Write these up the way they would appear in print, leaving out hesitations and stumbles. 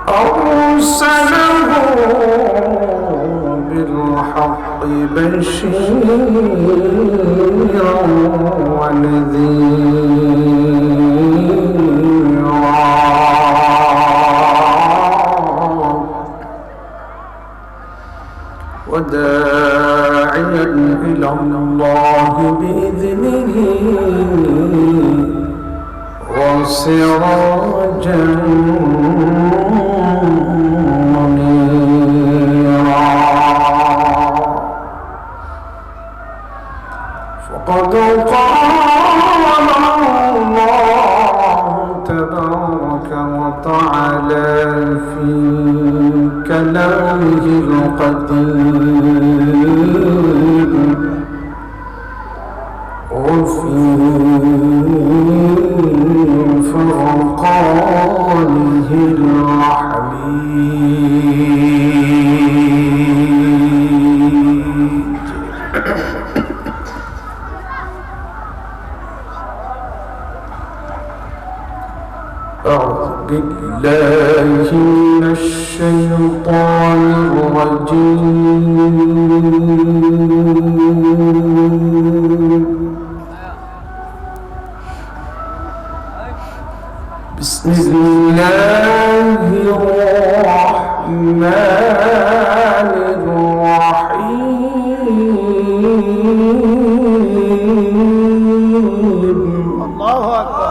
أرسله بالحق بشيرا ونذيرا وداعيا إلى الله بإذنه وسراجا منيرا فقد قال الله تبارك وتعالى في كلامه القديم وفي فرقانه الحميد. أعوذ بالله من الشيطان الرجيم. بسم الله الرحمن الرحيم. الله أكبر.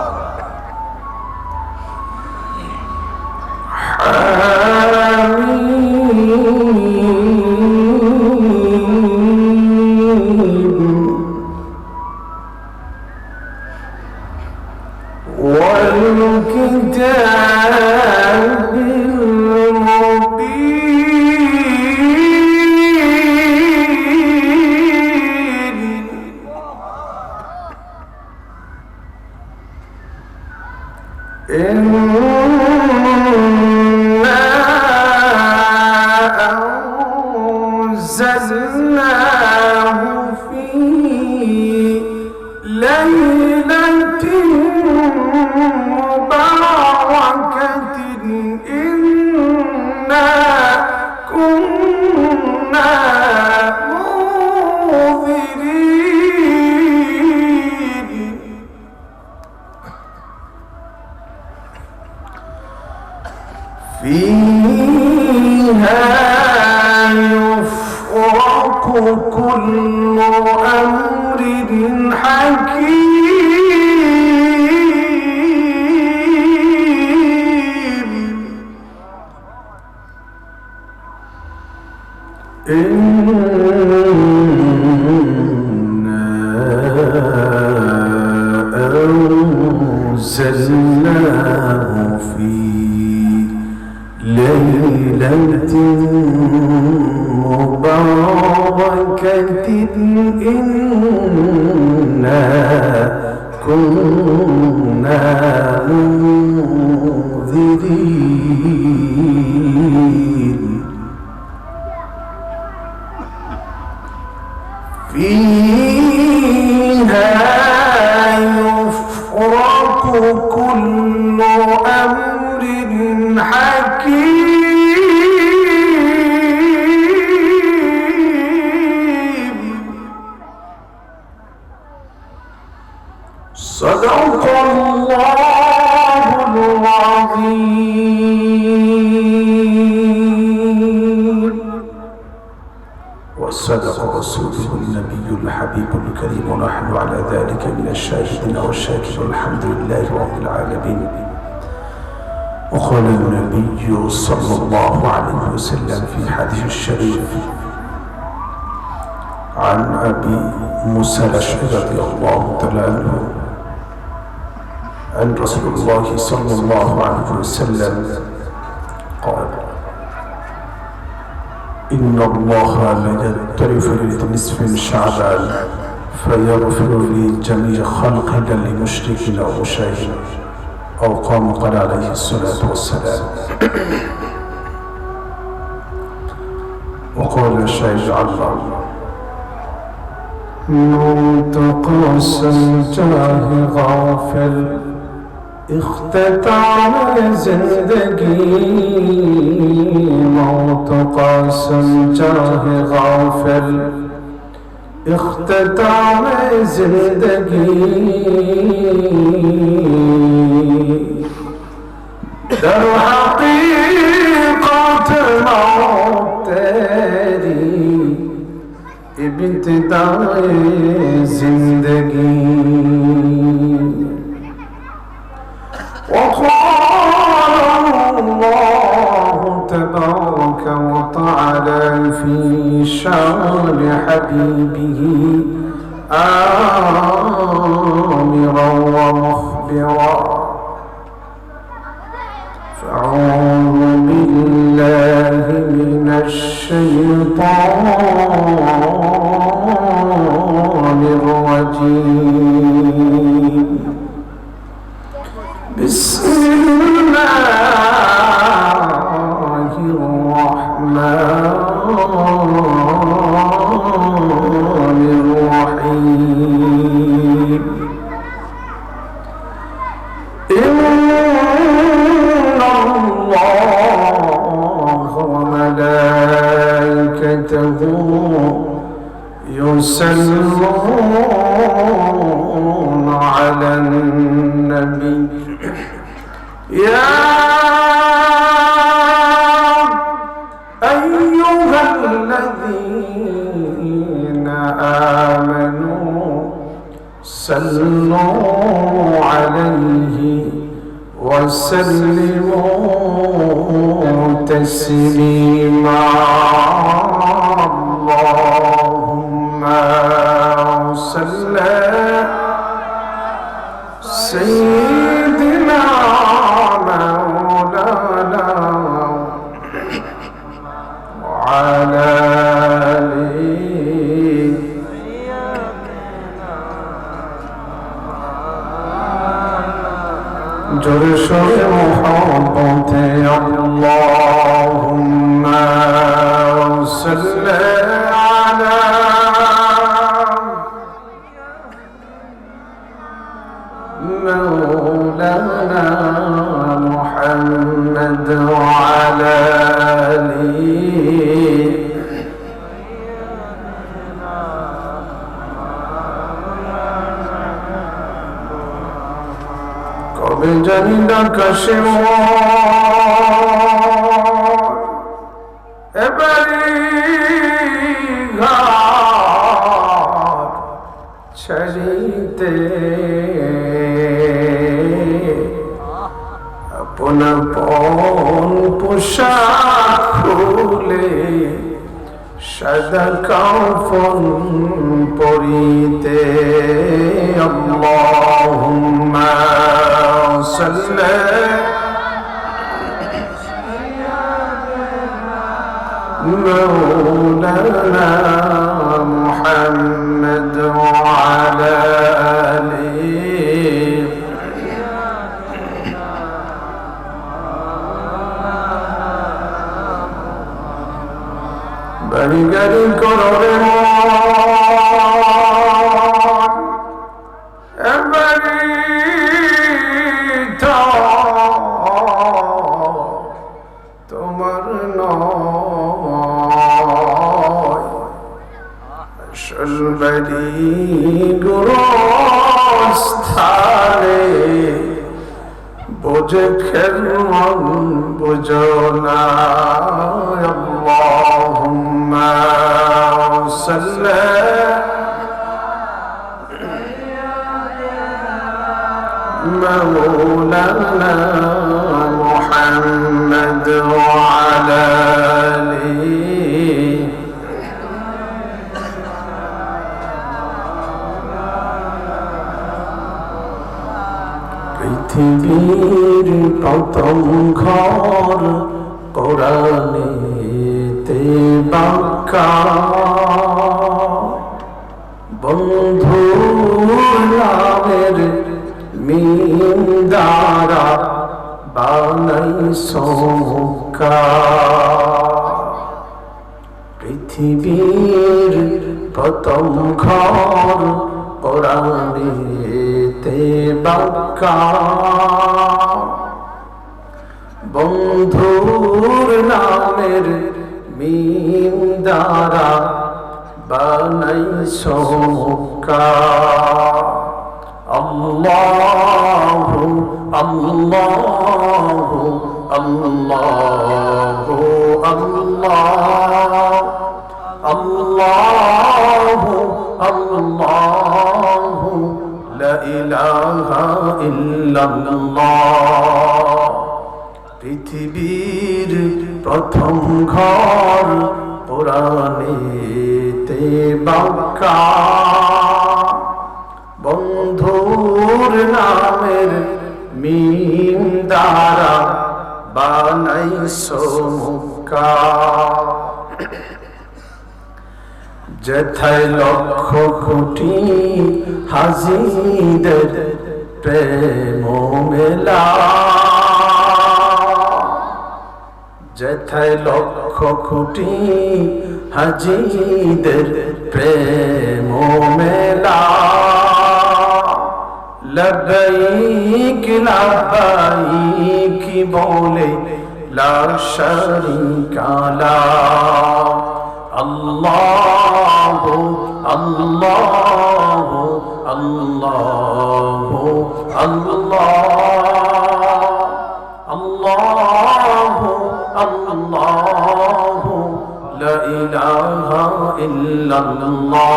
والكتاب المبين. إنا أنزلناه في ليلة مباركة إنا كنا منذرين فيها يفرق كل أمر حكيم. إنا أنزلناه في ليلة مباركة إنا كنا منذرين فيها يفرق كل أمر حكيم. صدق الله العظيم وصدق رسوله النبي الحبيب الكريم ونحن على ذلك من الشاهدين والشاكرين الحمد لله رب العالمين. وقال النبي صلى الله عليه وسلم في الحديث الشريف عن أبي موسى الأشعري رضي الله تعالى عنه عن رسول الله صلى الله عليه وسلم قال: إن الله ليطلع في ليلة نصف من شعبان فيغفر لجميع خلقه إلا لمشرك أو مشاهد أو قام قال عليه الصلاة والسلام. وقال الشيخ الله: منتقص جاه غافل اختتم زندگی قاسم चाहे गाफिल इख्तिताम जिंदगी दर हकीकत मौत तेरी इब्तिदाए जिंदगी وقال الله تبارك وتعالى في شان حبيبه آمرا ومخبرا فأعوذ بالله من الشيطان الرجيم بسم الله الرحمن الرحيم إن الله وملائكته يصلون على النبي يا أيها الذين آمنوا صلوا عليه وسلموا تسليما اللهم صل سيدنا مولانا وعلى آله جرشر محبت اللهم صل على مولانا محمد وعلى آله কবে জানি আকাশে এবারে ঘাট ছাড়িতে আপন আপন পোশাক খুলে সাদা কাফন পরিতে আল্লাহুম্মা সাল্লি مولانا محمد وعلى آله বাড়ি গাড়ি কররে এবারে তোমার নয় আসল বাড়ি গোরস্থানে বোঝে খেলমন বোঝো না আল্লাহুম্মা সাল্লি مولانا محمد وعلى آله পৃথিবীর প্রথম ঘর কোরআনেতে বাঁকা বন্ধু নামের মিম দ্বারা বানাইছো মুক্কা পৃথিবীর প্রথম ঘর কোরআনেতে বাঁকা বন্ধুর নামের মিম বানাইছো আল্লাহু আল্লাহু আল্লাহু আল্লাহু আল্লাহু লা ইলাহা ইল্লাল্লাহ। পৃথিবীর প্রথম ঘর কোরআনেতে বাঁকা, বন্ধুর নামের মিম দ্বারা বানাইছো মক্কা। যেথায় লক্ষ কোটি হাজিদের প্রেম মেলা, যেথায় লক্ষ কোটি হাজিদের প্রেম মেলা। লব্বাইক লব্বাইক বলে লা শারীকা লাহ। আল্লাহু আল্লাহু আল্লাহু আল্লাহ আল্লাহু আল্লাহু লা ইলাহা ইল্লাল্লাহ।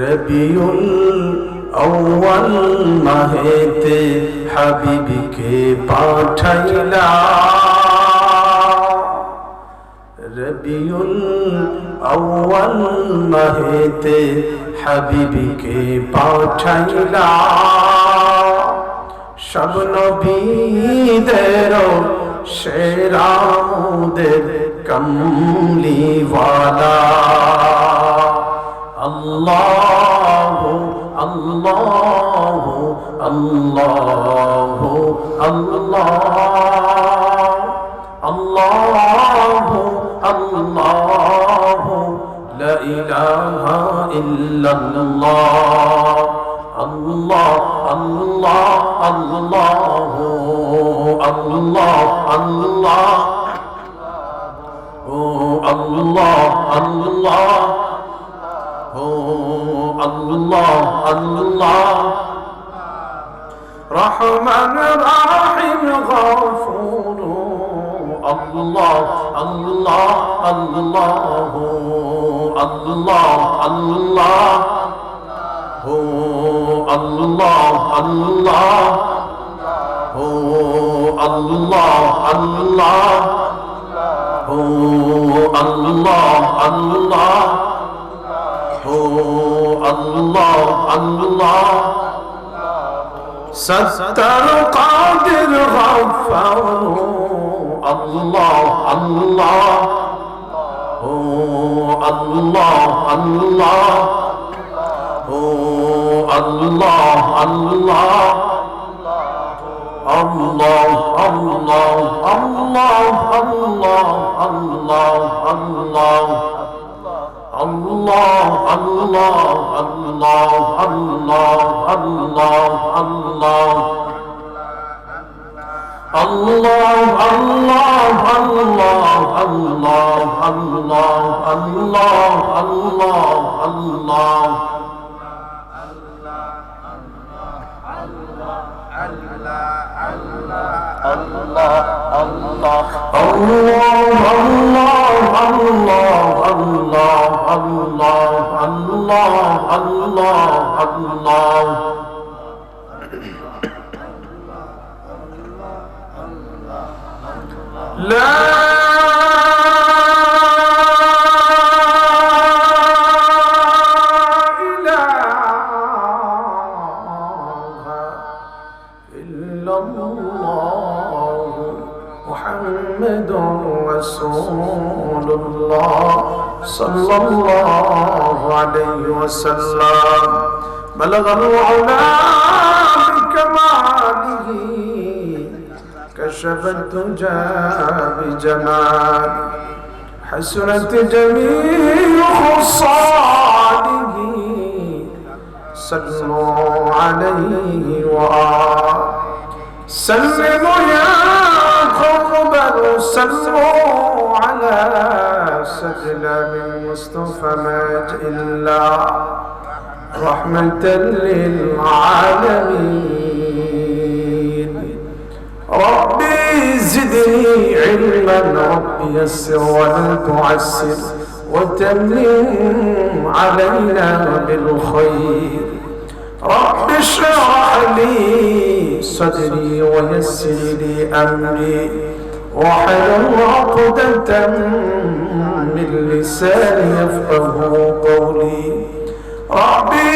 রবিউল আউয়াল মাহেতে হাবিবকে পাঠাইলা, রবিউল আউয়াল মাহেতে হাবিবকে পাঠাইলা। সব নবীদের সেরা মুদের কমলিওয়ালা। আল্লাহু আল্লাহু আল্লাহু আল্লাহ আল্লাহু আল্লাহু লা ইলাহা ইল্লাল্লাহ। আল্লাহ আল্লাহ আল্লাহু আল্লাহ আল্লাহ ও আল্লাহ আল্লাহ ও আল্লাহ আল্লাহ। রহমান রাহিম গফুর আল্লাহ আল্লাহ আল্লাহ আল্লাহ আল্লাহ ও আল্লাহ আল্লাহ ও আল্লাহ আল্লাহ ও আল্লাহ আল্লাহ ও আল্লাহ আল্লাহ। সত্তর কাদির গফফার আল্লাহ আল্লাহ ও আল্লাহ আল্লাহ ও আল্লাহ আল্লাহ আল্লাহ আল্লাহ আল্লাহ আল্লাহ আল্লাহ আল্লাহ Allah Allah Allah Allah Allah Allah Allah Allah Allah Allah Allah Allah sallallahu alayhi wa sallam balagha al-ula bikamalihi kashafa ad-duja bijamal hasunat jami'u khusalihi sallu alayhi wa sallimu ya qurban sallu ala سجلا من مصطفى مات إلا رحمة للعالمين ربي زدني علما ربي يسر ولا تعسر وتمم علينا بالخير رب اشرح لي صدري ويسر لي أمري واحلل عقدة من لساني يفقه قولي ربي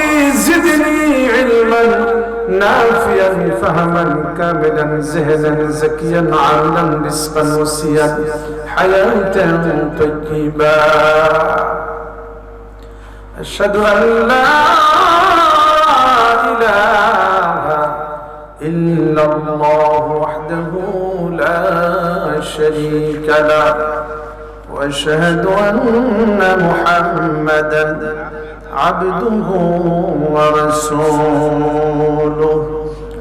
زدني علما نافعا فهما كاملا ذهنا زكيا عقلا رزقا وسيا حياة طيبة أشهد أن لا إله إلا الله وحده لا شريك له وأشهد أن محمدا عبده ورسوله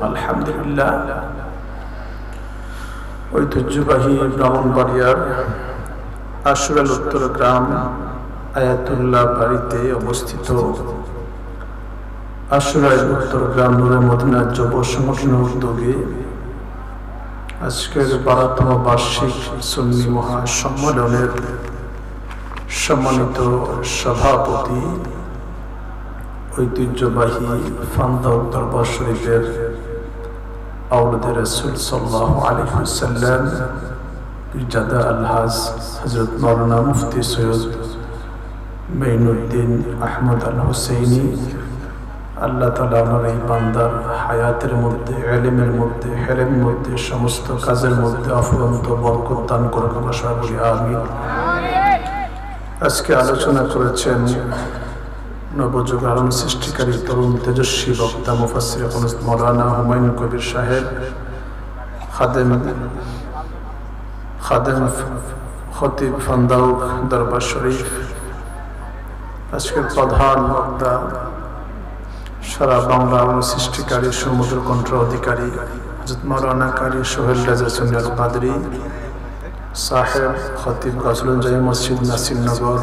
الحمد لله ঐতিহ্যবাহী ব্রাহ্মণবাড়িয়ার আশুরাল উত্তর গ্রাম Ayatollah বাড়িতে অবস্থিত আশুরাল উত্তর গ্রাম নূরে Medina যুব সংগঠনের উদ্যোগে আজকের 12তম বার্ষিক সুন্নি মহাসম্মেলনের সম্মানিত সভাপতি ঐতিহ্যবাহী ফান্দাউল দরবার শরীফের আওলাদে রাসূল সাল্লাল্লাহু আলাইহি ওয়াসাল্লাম ইজাদা আল-হাজ হযরত মাওলানা মুফতি সৈয়দ মাইনুদ্দিন আহমদ আল হুসাইনি আল্লাহ তাআলা আমার এই বান্দার হায়াতের মধ্যে ইলমের মধ্যে হেলেমের মধ্যে সমস্ত কাজের মধ্যে অফুরন্ত বরকত দান করুন আমরা সবাই বলি আমিন। আজকে আলোচনা করেছেন নবযুগ আলোড়ন সৃষ্টিকারী তরুণ তেজস্বী বক্তা মুফাসসির মাওলানা হুমায়ুন কবির সাহেব খাদেম খতিব ফান্দাউল দরবার শরীফ। আজকের প্রধান বক্তা সারা বাংলা আলোড়ন সৃষ্টিকারী সমুদ্র কণ্ঠ অধিকারী হযরত মাওলানা কারি সোহেল রাজা সুন্নাত কাদরি সাহেব খতিব গজলুল জামি মসজিদ নাসিরনগর।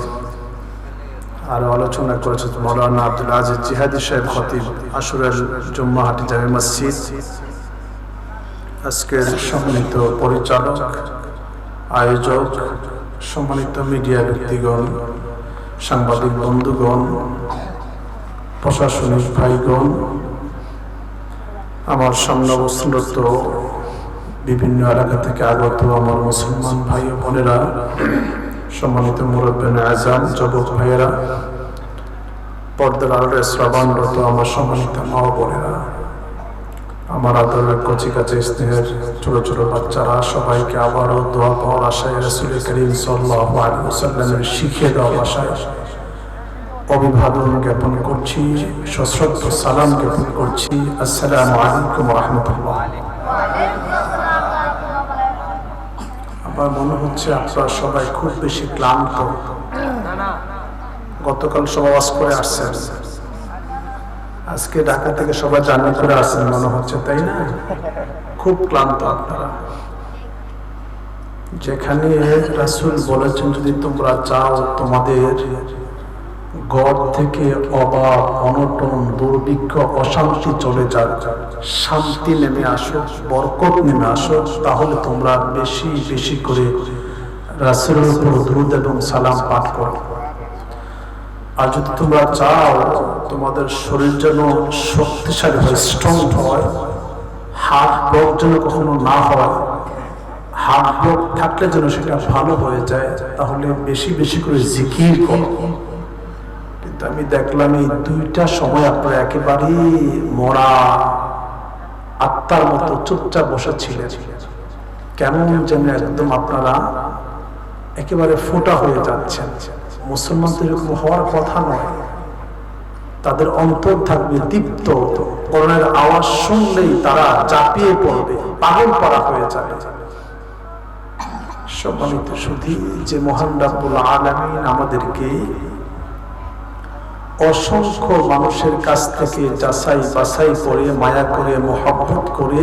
আর আলোচনা করেছেন মাওলানা আব্দুল আজিজ জিহাদি সাহেব খতিব আশুরাল জুম্মাহাটি জামি মসজিদ। আজকের সম্মানিত পরিচালক আয়োজক সম্মানিত মিডিয়া ব্যক্তিগণ সাংবাদিক বন্ধুগণ প্রশাসনিক ভাইগণ আমার সামনে অবস্থানরত বিভিন্ন এলাকা থেকে আগত আমার মুসলমান ভাই ও বোনেরা সম্মানিত মুরব্বিয়ান আযম যুবক ভাইয়েরা পর্দার আড়ালে শ্রবণরত আমার সম্মানিত মা ও বোনেরা আমার আদরের কচিকাচি স্নেহের ছোট ছোট বাচ্চারা সবাইকে আবারও দোয়া পাওয়ার আশায় রাসূল করিম সাল্লাল্লাহু আলাইহি ওয়াসাল্লামের শিখিয়ে দেওয়া ভাষায় অভিবাদন জ্ঞাপন করছি, সশ্রদ্ধ সালাম জ্ঞাপন করছি। আসসালামু আলাইকুম ওয়া রাহমাতুল্লাহ। আমার মনে হচ্ছে আপনারা সবাই খুব বেশি ক্লান্ত। গতকাল সমাবেশ করে আসছেন, আজকে ঢাকা থেকে সবাই জার্নি করে আসছেন মনে হচ্ছে, তাই না? খুব ক্লান্ত আপনারা। যেখানে রাসূল বলেছেন যদি তোমরা চাও তোমাদের ঘর থেকে অভাব অনটন দুর্ভিক্ষ অশান্তি চলে যাক, শান্তি নেমে আসো, বরকত নেমে আসো, তাহলে তোমরা বেশি বেশি করে রাসূলের উপর দুরূদ এবং সালাম পাঠ করো। আর যদি তোমরা চাও তোমাদের শরীর যেন শক্তিশালী হয়, স্ট্রং হয়, হার্ট ব্লক যেন কখনো না হয়, হার্ট ব্লক থাকলে যেন সেটা ভালো হয়ে যায়, তাহলে বেশি বেশি করে জিকির করো। কিন্তু আমি দেখলাম এই দুইটা সময় আপনারা একেবারেই মরা আত্মার মতো চুপচাপ বসে ছিলেন, কেমন যেন একদম আপনারা একেবারে ফোটা হয়ে যাচ্ছেন। মুসলমান তো এরকম হওয়ার কথা নয়, তাদের অন্তর থাকবে দীপ্ত, কোরআনের আওয়াজ শুনলেই তারা ঝাঁপিয়ে পড়বে, পাগল পাড়া হয়ে যাবে। সম্মানিত সুধী, যে মহান রাব্বুল আলামিন আমাদেরকে অসংখ্য মানুষের কাছ থেকে যাচাই বাছাই করে মায়া করে মহব্বত করে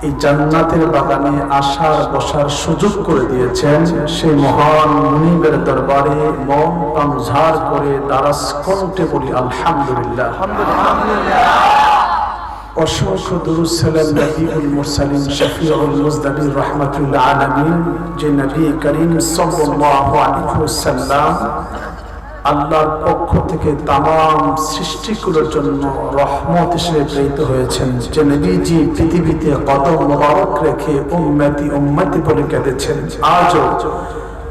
এই জান্নাতের বাগানে আসার বসার সুযোগ করে দিয়েছেন, সেই মহান মুনিবের দরবারে মন প্রাণ উজাড় করে দারাজ কণ্ঠে বলি আলহামদুলিল্লাহ। অসংখ্য দুরূদ সালাম নবীউল মুরসালিন শফিউল মুজদাবির রাহমাতুল আলামিন, যে নবী করিম সাল্লাল্লাহু আলাইহি ওয়াসাল্লাম আল্লাহর পক্ষ থেকে তামাম সৃষ্টিগুলোর জন্য রহমত হিসেবে প্রেরিত হয়েছেন, যে নবীজি পৃথিবীতে কদম মোবারক রেখে উম্মতি উম্মতি বলে কেঁদেছেন, আজও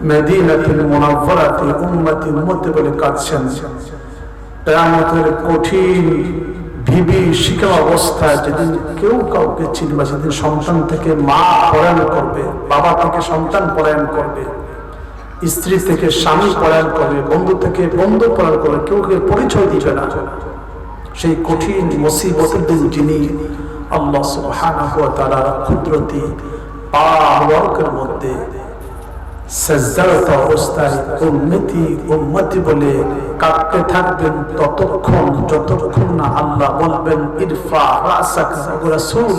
মদিনাতুল মুনাওয়ারাতে উম্মতি উম্মতি বলে কাঁদছেন। কিয়ামতের কঠিন বিভীষিকা অবস্থায় যেদিন কেউ কাউকে চিনবে, সেদিন সন্তান থেকে মা পলায়ন করবে, বাবা থেকে সন্তান পলায়ন করবে, স্ত্রী থেকে স্বামী পলায়ন করবে, বন্ধু থেকে বন্ধু পলায়ন করবে, কেউ কেউ পরিচয় দিবে না। সেই কঠিন মুসিবতের দিন যিনি আল্লাহ সুবহানাহু ওয়া তাআলার কুদরতি পা মুবারকের মধ্যে সাজদারত অবস্থায় উম্মতি উম্মতি বলে কাঁদতে থাকবেন ততক্ষণ যতক্ষণ না আল্লাহ বলবেন ইরফা রাসাক রাসূল,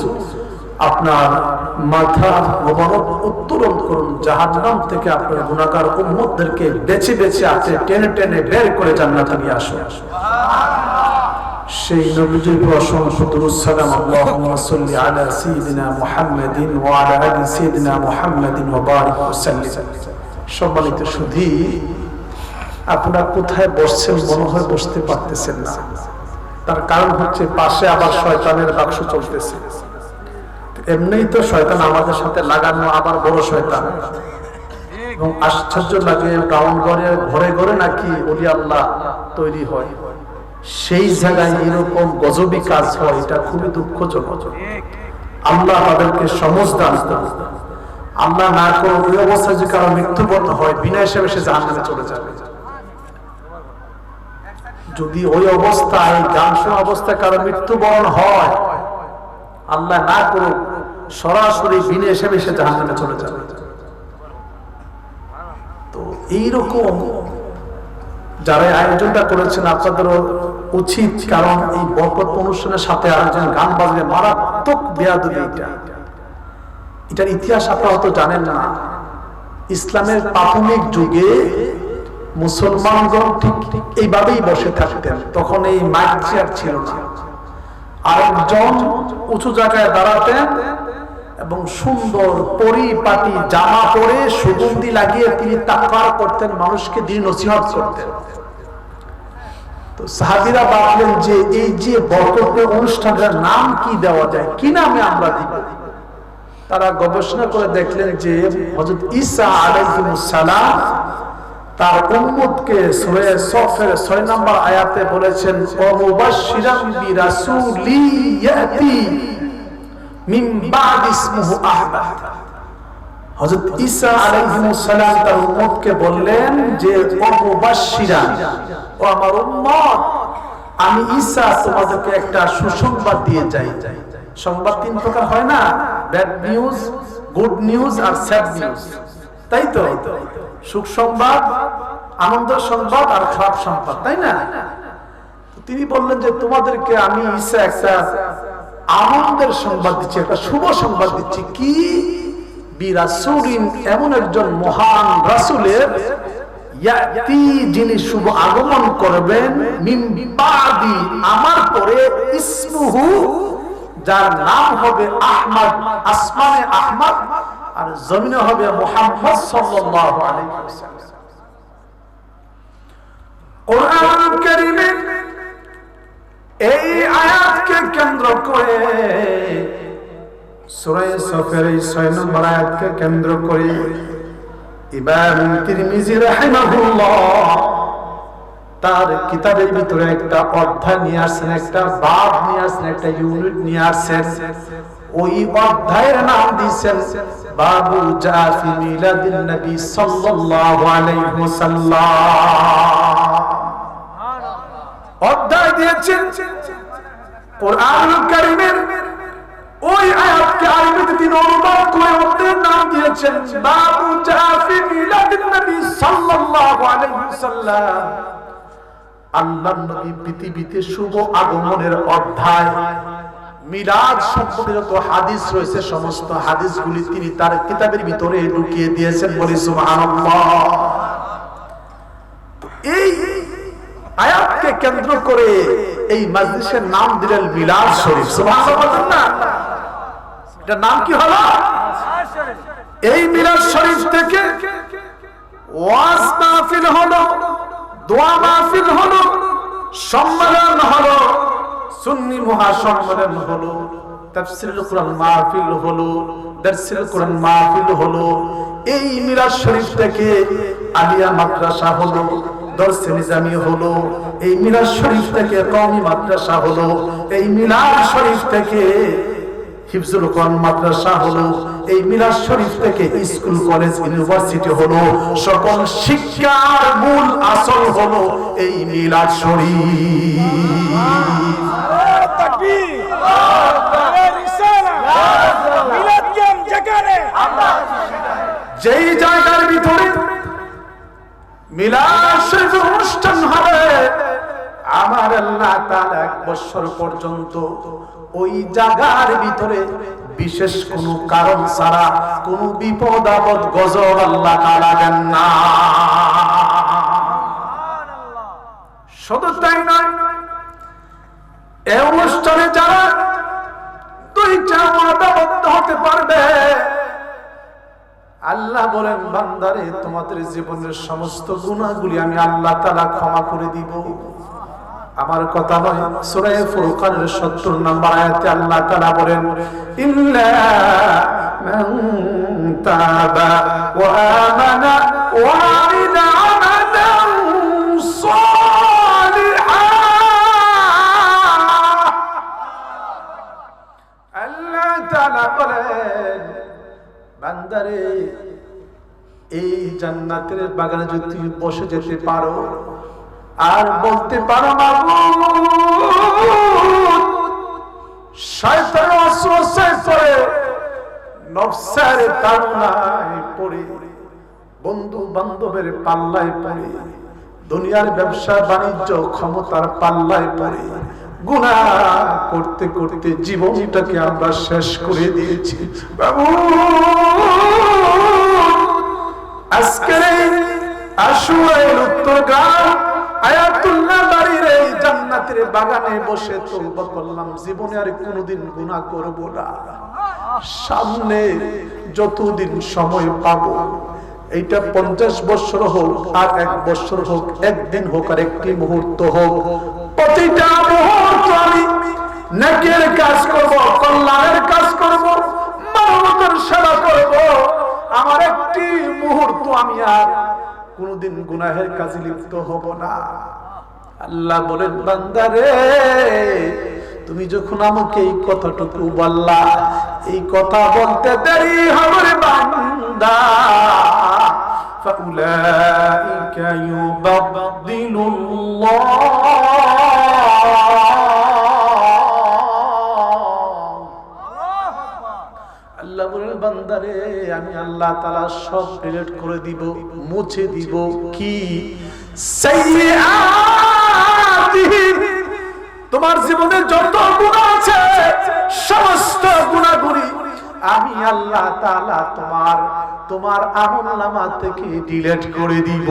আপনার মাথা মোবারক উত্তোলন করুন, জাহান্নাম থেকে আপনার গুনাহগার উম্মতদেরকে বেছে বেছে আপনি টেনে টেনে বের করে জান্নাতে নিয়ে আসুন। সেই নবীজির অসংখ্য দুরূদ সালাম আল্লাহুম্মা সাল্লি আলা সাইয়্যিদিনা মুহাম্মাদিন ওয়া আলা আলি সাইয়্যিদিনা মুহাম্মাদিন ওয়া বারিক ওয়া সাল্লিম। সম্মানিত সুধী, আপনারা কোথায় বসছেন মনে হয় বসতে পারতেছেন না, তার কারণ হচ্ছে পাশে আবার শয়তানের বাক্স চলতেছে। এমনিই তো শয়তান আমাদের সাথে লাগানো, আবার বড় শয়তান। এবং আশ্চর্য লাগে, টাউন ঘরে ঘরে নাকি ওলি আল্লাহ তৈরি হয়, সেই জায়গায় এরকম গজবি কাজ হয়, এটা খুবই দুঃখজনক। আল্লাহ তাদেরকে সমঝ দান করুন। আল্লাহ না করে ওই অবস্থায় যে কারো মৃত্যুবরণ হয়, বিনা হিসেবে সে জাহান্নামে চলে যাবে। যদি ওই অবস্থায় গান শোনা অবস্থায় কারো মৃত্যুবরণ হয়, আল্লাহ না করুক, সরাসরি বিনা হিসেবে সে জাহান্নামে চলে যাবে। তো এইরকম যারা আয়োজনটা করেছেন আপনাদেরও উচিত, কারণ এই বরকত অনুষ্ঠানের সাথে আরেকজন গান বাজলে মারাত্মক বেয়াদবি। এটার ইতিহাস আপনারা হয়তো জানেন না। ইসলামের প্রাথমিক যুগে মুসলমানগণ ঠিক এইভাবেই বসে থাকতেন, তখন এই মাইক চেয়ার ছিল না। আরেকজন উঁচু জায়গায় দাঁড়াতেন এবং সুন্দর পরিপাটি জামা পরে সুগন্ধি লাগিয়ে তিনি তাকওয়া করতেন, মানুষকে দিন নসিহত করতেন। তো সাহাবীরা ভাবলেন যে এই যে বরকতের অনুষ্ঠানের নাম কি দেওয়া যায়, কি নামে আমরা দিব। তারা গবেষণা করে দেখলেন যে হযরত ঈসা আলাইহিস সালাম তার উম্মতকে সূরা সফের 6 নম্বর আয়াতে বলেছেন, ও মুবাশশিরাম বিরাসূলি ইয়াতি মিন বা'দ ইসমুহু আহমদ। হযরত ঈসা আলাইহিস সালাম তার উম্মতকে বললেন যে ও মুবাশশিরান, ও আমার উম্মত, আমি ঈসা তোমাদেরকে একটা সুসংবাদ দিয়ে যাই। সংবাদ তিন প্রকার হয় না, ব্যাড নিউজ, গুড নিউজ আর স্যাড নিউজ, তাই তো? সুখ সংবাদ, আনন্দ সংবাদ আর খারাপ সংবাদ, তাই না? তিনি বললেন যে তোমাদেরকে আমি ঈসা একটা আনন্দের সংবাদ দিচ্ছি, একটা শুভ সংবাদ দিচ্ছি। কি? বিরাসূলিন, এমন একজন মহান রাসূলের, ইয়াতি, যিনি শুভ আগমন করবেন, মিন বাদি, আমার পরে, ইসমুহু, যার নাম হবে আহমদ, আসমানে আহমদ আর জমিনে হবে মুহাম্মদ সাল্লাল্লাহু আলাইহি ওয়াসাল্লাম। কোরআন কারীমে এই আয়াতকে কেন্দ্র করে, সূরা সফের 6 নম্বর আয়াতকে কেন্দ্র করে ইমাম তিরমিজি রাহিমাহুল্লাহ তার কিতাবের ভিতরে একটা অধ্যায় নিয়ে আসছেন, একটা বাব নিয়ে আসছেন, একটা ইউনিট নিয়ে আসছেন। ওই অধ্যায়ের নাম দিয়েছেন বাবু জাফি মিলাদিন নবী সাল্লাল্লাহু আলাইহি ওয়াসাল্লাম। অধ্যায় দিয়েছেন কোরআনুল কারীমের ওই আয়াতকে আরবিতে তিনি অনুবাদ করে অধ্যায়ের নাম দিয়েছেন বাবু জাফি মিলাদিন নবী সাল্লাল্লাহু আলাইহি ওয়াসাল্লাম। আল্লাহর নবী পৃথিবীতে শুভ আগমনের অধ্যায়, মিলাদ সম্পর্কে যত হাদিস রয়েছে সমস্ত হাদিসগুলি তিনি তার কিতাবের ভিতরে ঢুকিয়ে দিয়েছেন, বলি সুবহানাল্লাহ। এই আয়াতকে কেন্দ্র করে এই মজলিসের নাম দিলেন মিলাদ শরীফ। সুবহানাল্লাহ না, এটা নাম কি হলো? এই মিলাদ শরীফ থেকে ওয়াজ মাহফিল হলো, দোয়া মাহফিল হলো, সম্মেলন হলো, সুন্নি মহাসম্মেলন হলো, তাফসীরুল কুরআন মাহফিল হলো, দারসুল কুরআন মাহফিল হলো। এই মিলাদ শরীফ থেকে আলিয়া মাদ্রাসা হলো, দরস নিজামি হলো। এই মিলাদ শরীফ থেকে কওমি মাদ্রাসা হলো। এই মিলাদ শরীফ থেকে হিফজুল কোরআন মাদ্রাসা হলো। এই মিলাদ শরীফ থেকে স্কুল কলেজ ইউনিভার্সিটি হলো। সকল শিক্ষার মূল আসল হলো এই মিলাদ শরীফ। তাকবীর, মিলাদ কেম যেখানে যেই জায়গার ভিতরে মিলাদ শরীফ অনুষ্ঠান হবে, আমার আল্লাহ তাআলা 1 বছর পর্যন্ত ওই জায়গার ভিতরে বিশেষ কোন কারণ ছাড়া কোন বিপদ আপদ গজব আল্লাহ তাআলা দেন না। শুধু তাই নয়, এই অনুষ্ঠানে যারা 2টা ওয়াদাবদ্ধ হতে পারবে, আল্লাহ বলেন বান্দারে তোমাদের জীবনের সমস্ত গুনাহগুলি আমি আল্লাহ তাআলা ক্ষমা করে দিব। আমার কথা নয়, সূরা ফুরকানের 70 নম্বর আয়াতে আল্লাহ তাআলা বলেন ইল্লা মান তাবা ওয়া আমানা ওয়া আমিলা আমালান সালিহান। আল্লাহ তাআলা বলেন বান্দারে এই জান্নাতের বাগানে যদি তুমি বসে যেতে পারো আর বলতে পারো মাবুদ শয়তানের ওয়াসওয়াসায় পড়ে নফসের তাড়নায় পড়ে বন্ধু বান্ধবের পাল্লায় পড়ে দুনিয়ার ব্যবসা বাণিজ্য ক্ষমতার পাল্লায় পড়ে গুনাহ করতে করতে জীবনটাকে আমরা শেষ করে দিয়েছি। বাবু আজকের আশুরার উত্তরগাম আয়াতুল্লাহ বাড়ির এই জান্নাতের বাগানে বসে তওবা করলাম, জীবনে আর কোনোদিন গুনাহ করব না। সামনে যতদিন সময় পাবো, এইটা 50 বছর হোক আর 1 বছর হোক, একদিন হোক আর একটি মুহূর্ত হোক, প্রতিটা মুহূর্ত আমি নেকের কাজ করব, কল্যাণের কাজ করব, মানবতার সেবা করব। আমার একটি মুহূর্ত আমি আর কোনদিন গুনাহের কাজে লিপ্ত হব না। আল্লাহ বলেন বান্দারে তুমি যখন আমাকে এই কথাটুকু বললা, এই কথা বলতে দেরি হবে রে বান্দা, ফাউলাইকা ইউবাদদিলুল্লাহ আল্লাহ বলেন বান্দারে আমি আল্লাহ তাআলা সব ডিলিট করে দিব, মুছে দিব। কি সাইয়্যাতিহি, তোমার জীবনে যত গুনাহ আছে সমস্ত গুনাহগুলি আমি আল্লাহ তাআলা তোমার আমলনামা থেকে ডিলিট করে দিব।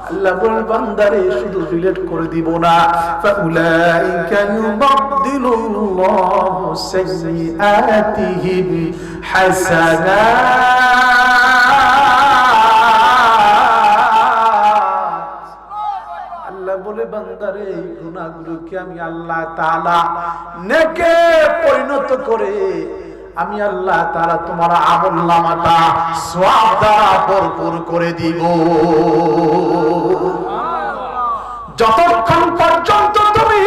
আল্লাহ বলেন বান্দারে শুধু ডিলিট করে দিব না, ফাউলাইকা ইউবাদদিলুল্লাহু সাইয়্যাতিহিম হাসানাত। আল্লাহ বলে বান্দারে এই গুনাহগুলোকে আমি আল্লাহ তাআলা নেকে পরিণত করে আমি আল্লাহ তাআলা তোমার আমলনামাটা সওয়াব দ্বারা ভরপুর করে দিব। যতক্ষণ পর্যন্ত তুমি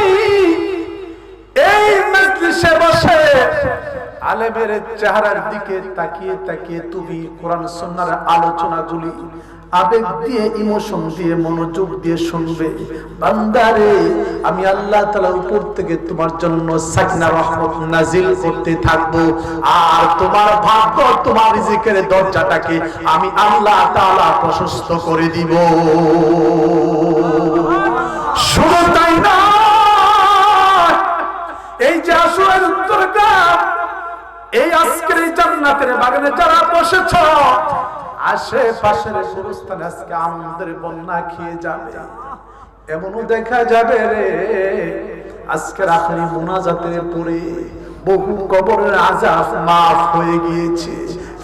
এই মজলিসে বসে আলেমের চেহারার দিকে তাকিয়ে তাকিয়ে তুমি কোরআন সুন্নাহর আলোচনাগুলি আবেগ দিয়ে, ইমোশন দিয়ে, মনোযোগ দিয়ে শুনবে, বান্দারে আমি আল্লাহ তাআলা উপর থেকে তোমার জন্য সাকিনা রহমত নাজিল করতে থাকবো। আর তোমার ভাগ্য, তোমার রিজিকের দরজাটাকে আমি আল্লাহ তাআলা প্রশস্ত করে দিব। শুধু তাই না, যে আসরের উত্তরগ্রাম, এই আজকের এই জান্নাতের বাগানে যারা বসেছ, আশেপাশের গুরুস্থানে আজকে আনন্দের বন্যা খেয়ে যাবে। এমনও দেখা যাবে রে, আজকের আখেরি মুনাজাতের পরে বহু কবরের আযাব মাফ হয়ে গিয়েছে।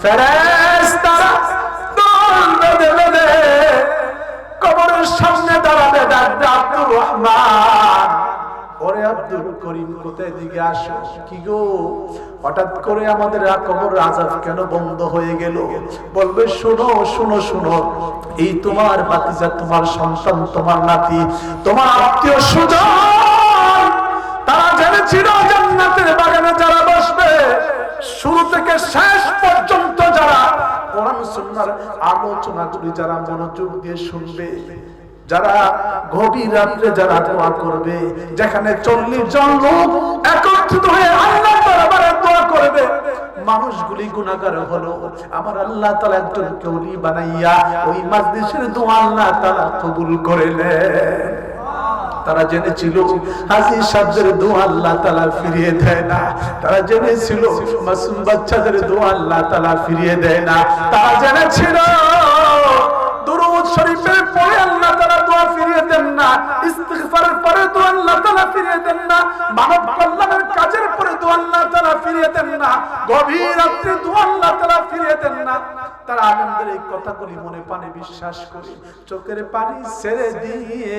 ফেরেশতারা দল বেঁধে বেঁধে কবরের সামনে দাঁড়াবে, ডাকবে আব্দুর রহমান, ওরে আব্দুল করিম, কোথায় দিকে আসো। কি গো, হঠাৎ করে আমাদের কবরের আযাব কেন বন্ধ হয়ে গেল? বলবে শোনো শোনো শোনো, এই তোমার ভাতিজা, তোমার সন্তান, তোমার নাতি, তোমার আত্মীয় স্বজন, তারা জেনেছিল জান্নাতের বাগানে যারা বসবে, শুরু থেকে শেষ পর্যন্ত যারা কোরআন সুন্নাহর আলোচনাগুলি যারা মনোযোগ দিয়ে শুনবে, যারা গভীর রাত্রে যারা দোয়া করবে, যেখানে 40 জন লোক একত্রিত হয়ে আল্লাহর দরবারে দোয়া করবে, মানুষগুলি গুনাহগার হলো, আমার আল্লাহ তাআলা একজনকে ওলি বানাইয়া ওই মাজলিসের দোয়া আল্লাহ তাআলা কবুল করে নেন। তারা জেনেছিল হাজী সাহেবদের দোয়া আল্লাহ তাআলা ফিরিয়ে দেয় না, তারা জেনেছিল মাসুম বাচ্চাদের দোয়া আল্লাহ তাআলা ফিরিয়ে দেয় না, তারা জেনেছিল দুরূদ শরীফের পরে আল্লাহ তাআলা দোয়া ফিরিয়ে দেন না, ইস্তিগফারের পরে দোয়া আল্লাহ তাআলা ফিরিয়ে দেন না, মানব কল্যাণের কাজের পরে দোয়া আল্লাহ তাআলা ফিরিয়ে দেন না, গভীর রাতে দোয়া আল্লাহ তাআলা ফিরিয়ে দেন না। তারা আনন্দের এই কথাগুলি মনে প্রাণে বিশ্বাস করে চোখের পানি ছেড়ে দিয়ে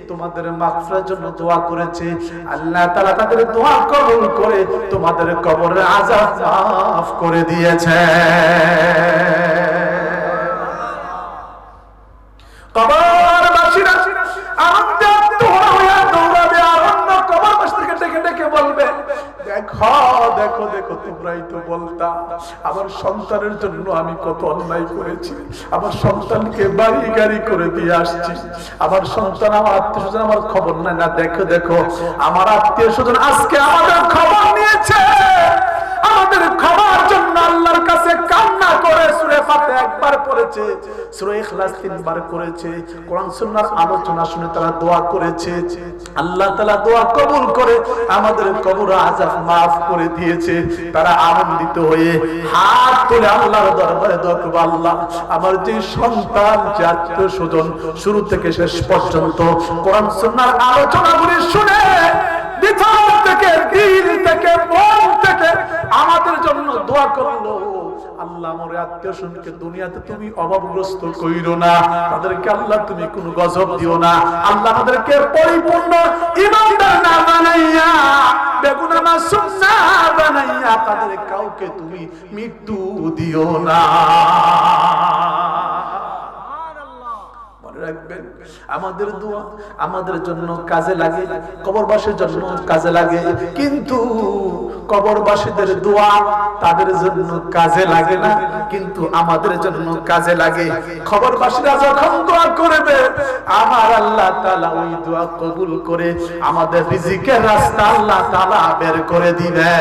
তোমাদের মাগফিরাতের জন্য দোয়া করেছে। আল্লাহ তাআলা তাদের দোয়া কবুল করে তোমাদের কবরের আযাব মাফ করে দিয়েছে। কবরবাসীরা আনন্দে আত্মহারা হয়ে দৌড়াবে, আনন্দ কবরবাসীকে ডেকে ডেকে বলবে, দেখো দেখো দেখো, তোমরাই তো বলতা আমার সন্তানের জন্য আমি কত অন্যায় করেছি, আমার সন্তানকে বাড়ি গাড়ি করে দিয়ে আসছি, আমার সন্তান, আমার আত্মীয় স্বজন আমার খবর নাই না, দেখো দেখো আমার আত্মীয় স্বজন আজকে আমাদের খবর নিয়েছে, আমাদের ক্ষমার জন্য আল্লাহর কাছে কান্না করে সূরা ফাতিহা একবার পড়েছে, সূরা ইখলাস 3 বার করেছে, কোরআন সুন্নাহর আলোচনা শুনে তারা দোয়া করেছে, আল্লাহ তাআলা দোয়া কবুল করে আমাদের কবর আযাব maaf করে দিয়েছে। তারা আনন্দিত হয়ে হাত তুলে আল্লাহর দরবারে দোয়া করবে, আল্লাহ আমার যে সন্তান, যে আত্মীয় স্বজন শুরু থেকে শেষ পর্যন্ত কোরআন সুন্নাহর আলোচনাগুলি শুনে ভিতর থেকে, দিল থেকে, মন থেকে আমাদের জন্য দোয়া করলো, আল্লাহ আমার আত্মীয় স্বজনকে দুনিয়াতে তুমি অভাবগ্রস্ত কইরো না, তাদেরকে আল্লাহ তুমি কোনো গজব দিও না, আল্লাহ আমাদেরকে পরিপূর্ণ ঈমানদার না বানাইয়া, বেগুনাহ মাসুম না বানাইয়া তাদের কাউকে তুমি মৃত্যু দিও না। রাখবেন আমাদের দোয়া আমাদের জন্য কাজে লাগে, কবরবাসীর জন্য কাজে লাগে, কিন্তু কবরবাসীদের দোয়া তাদের জন্য কাজে লাগে না, কিন্তু আমাদের জন্য কাজে লাগে। কবরবাসীরা যখন দোয়া করবে আমার আল্লাহ তাআলা ওই দোয়া কবুল করে আমাদের রিজিকের রাস্তা আল্লাহ তাআলা বের করে দিবে।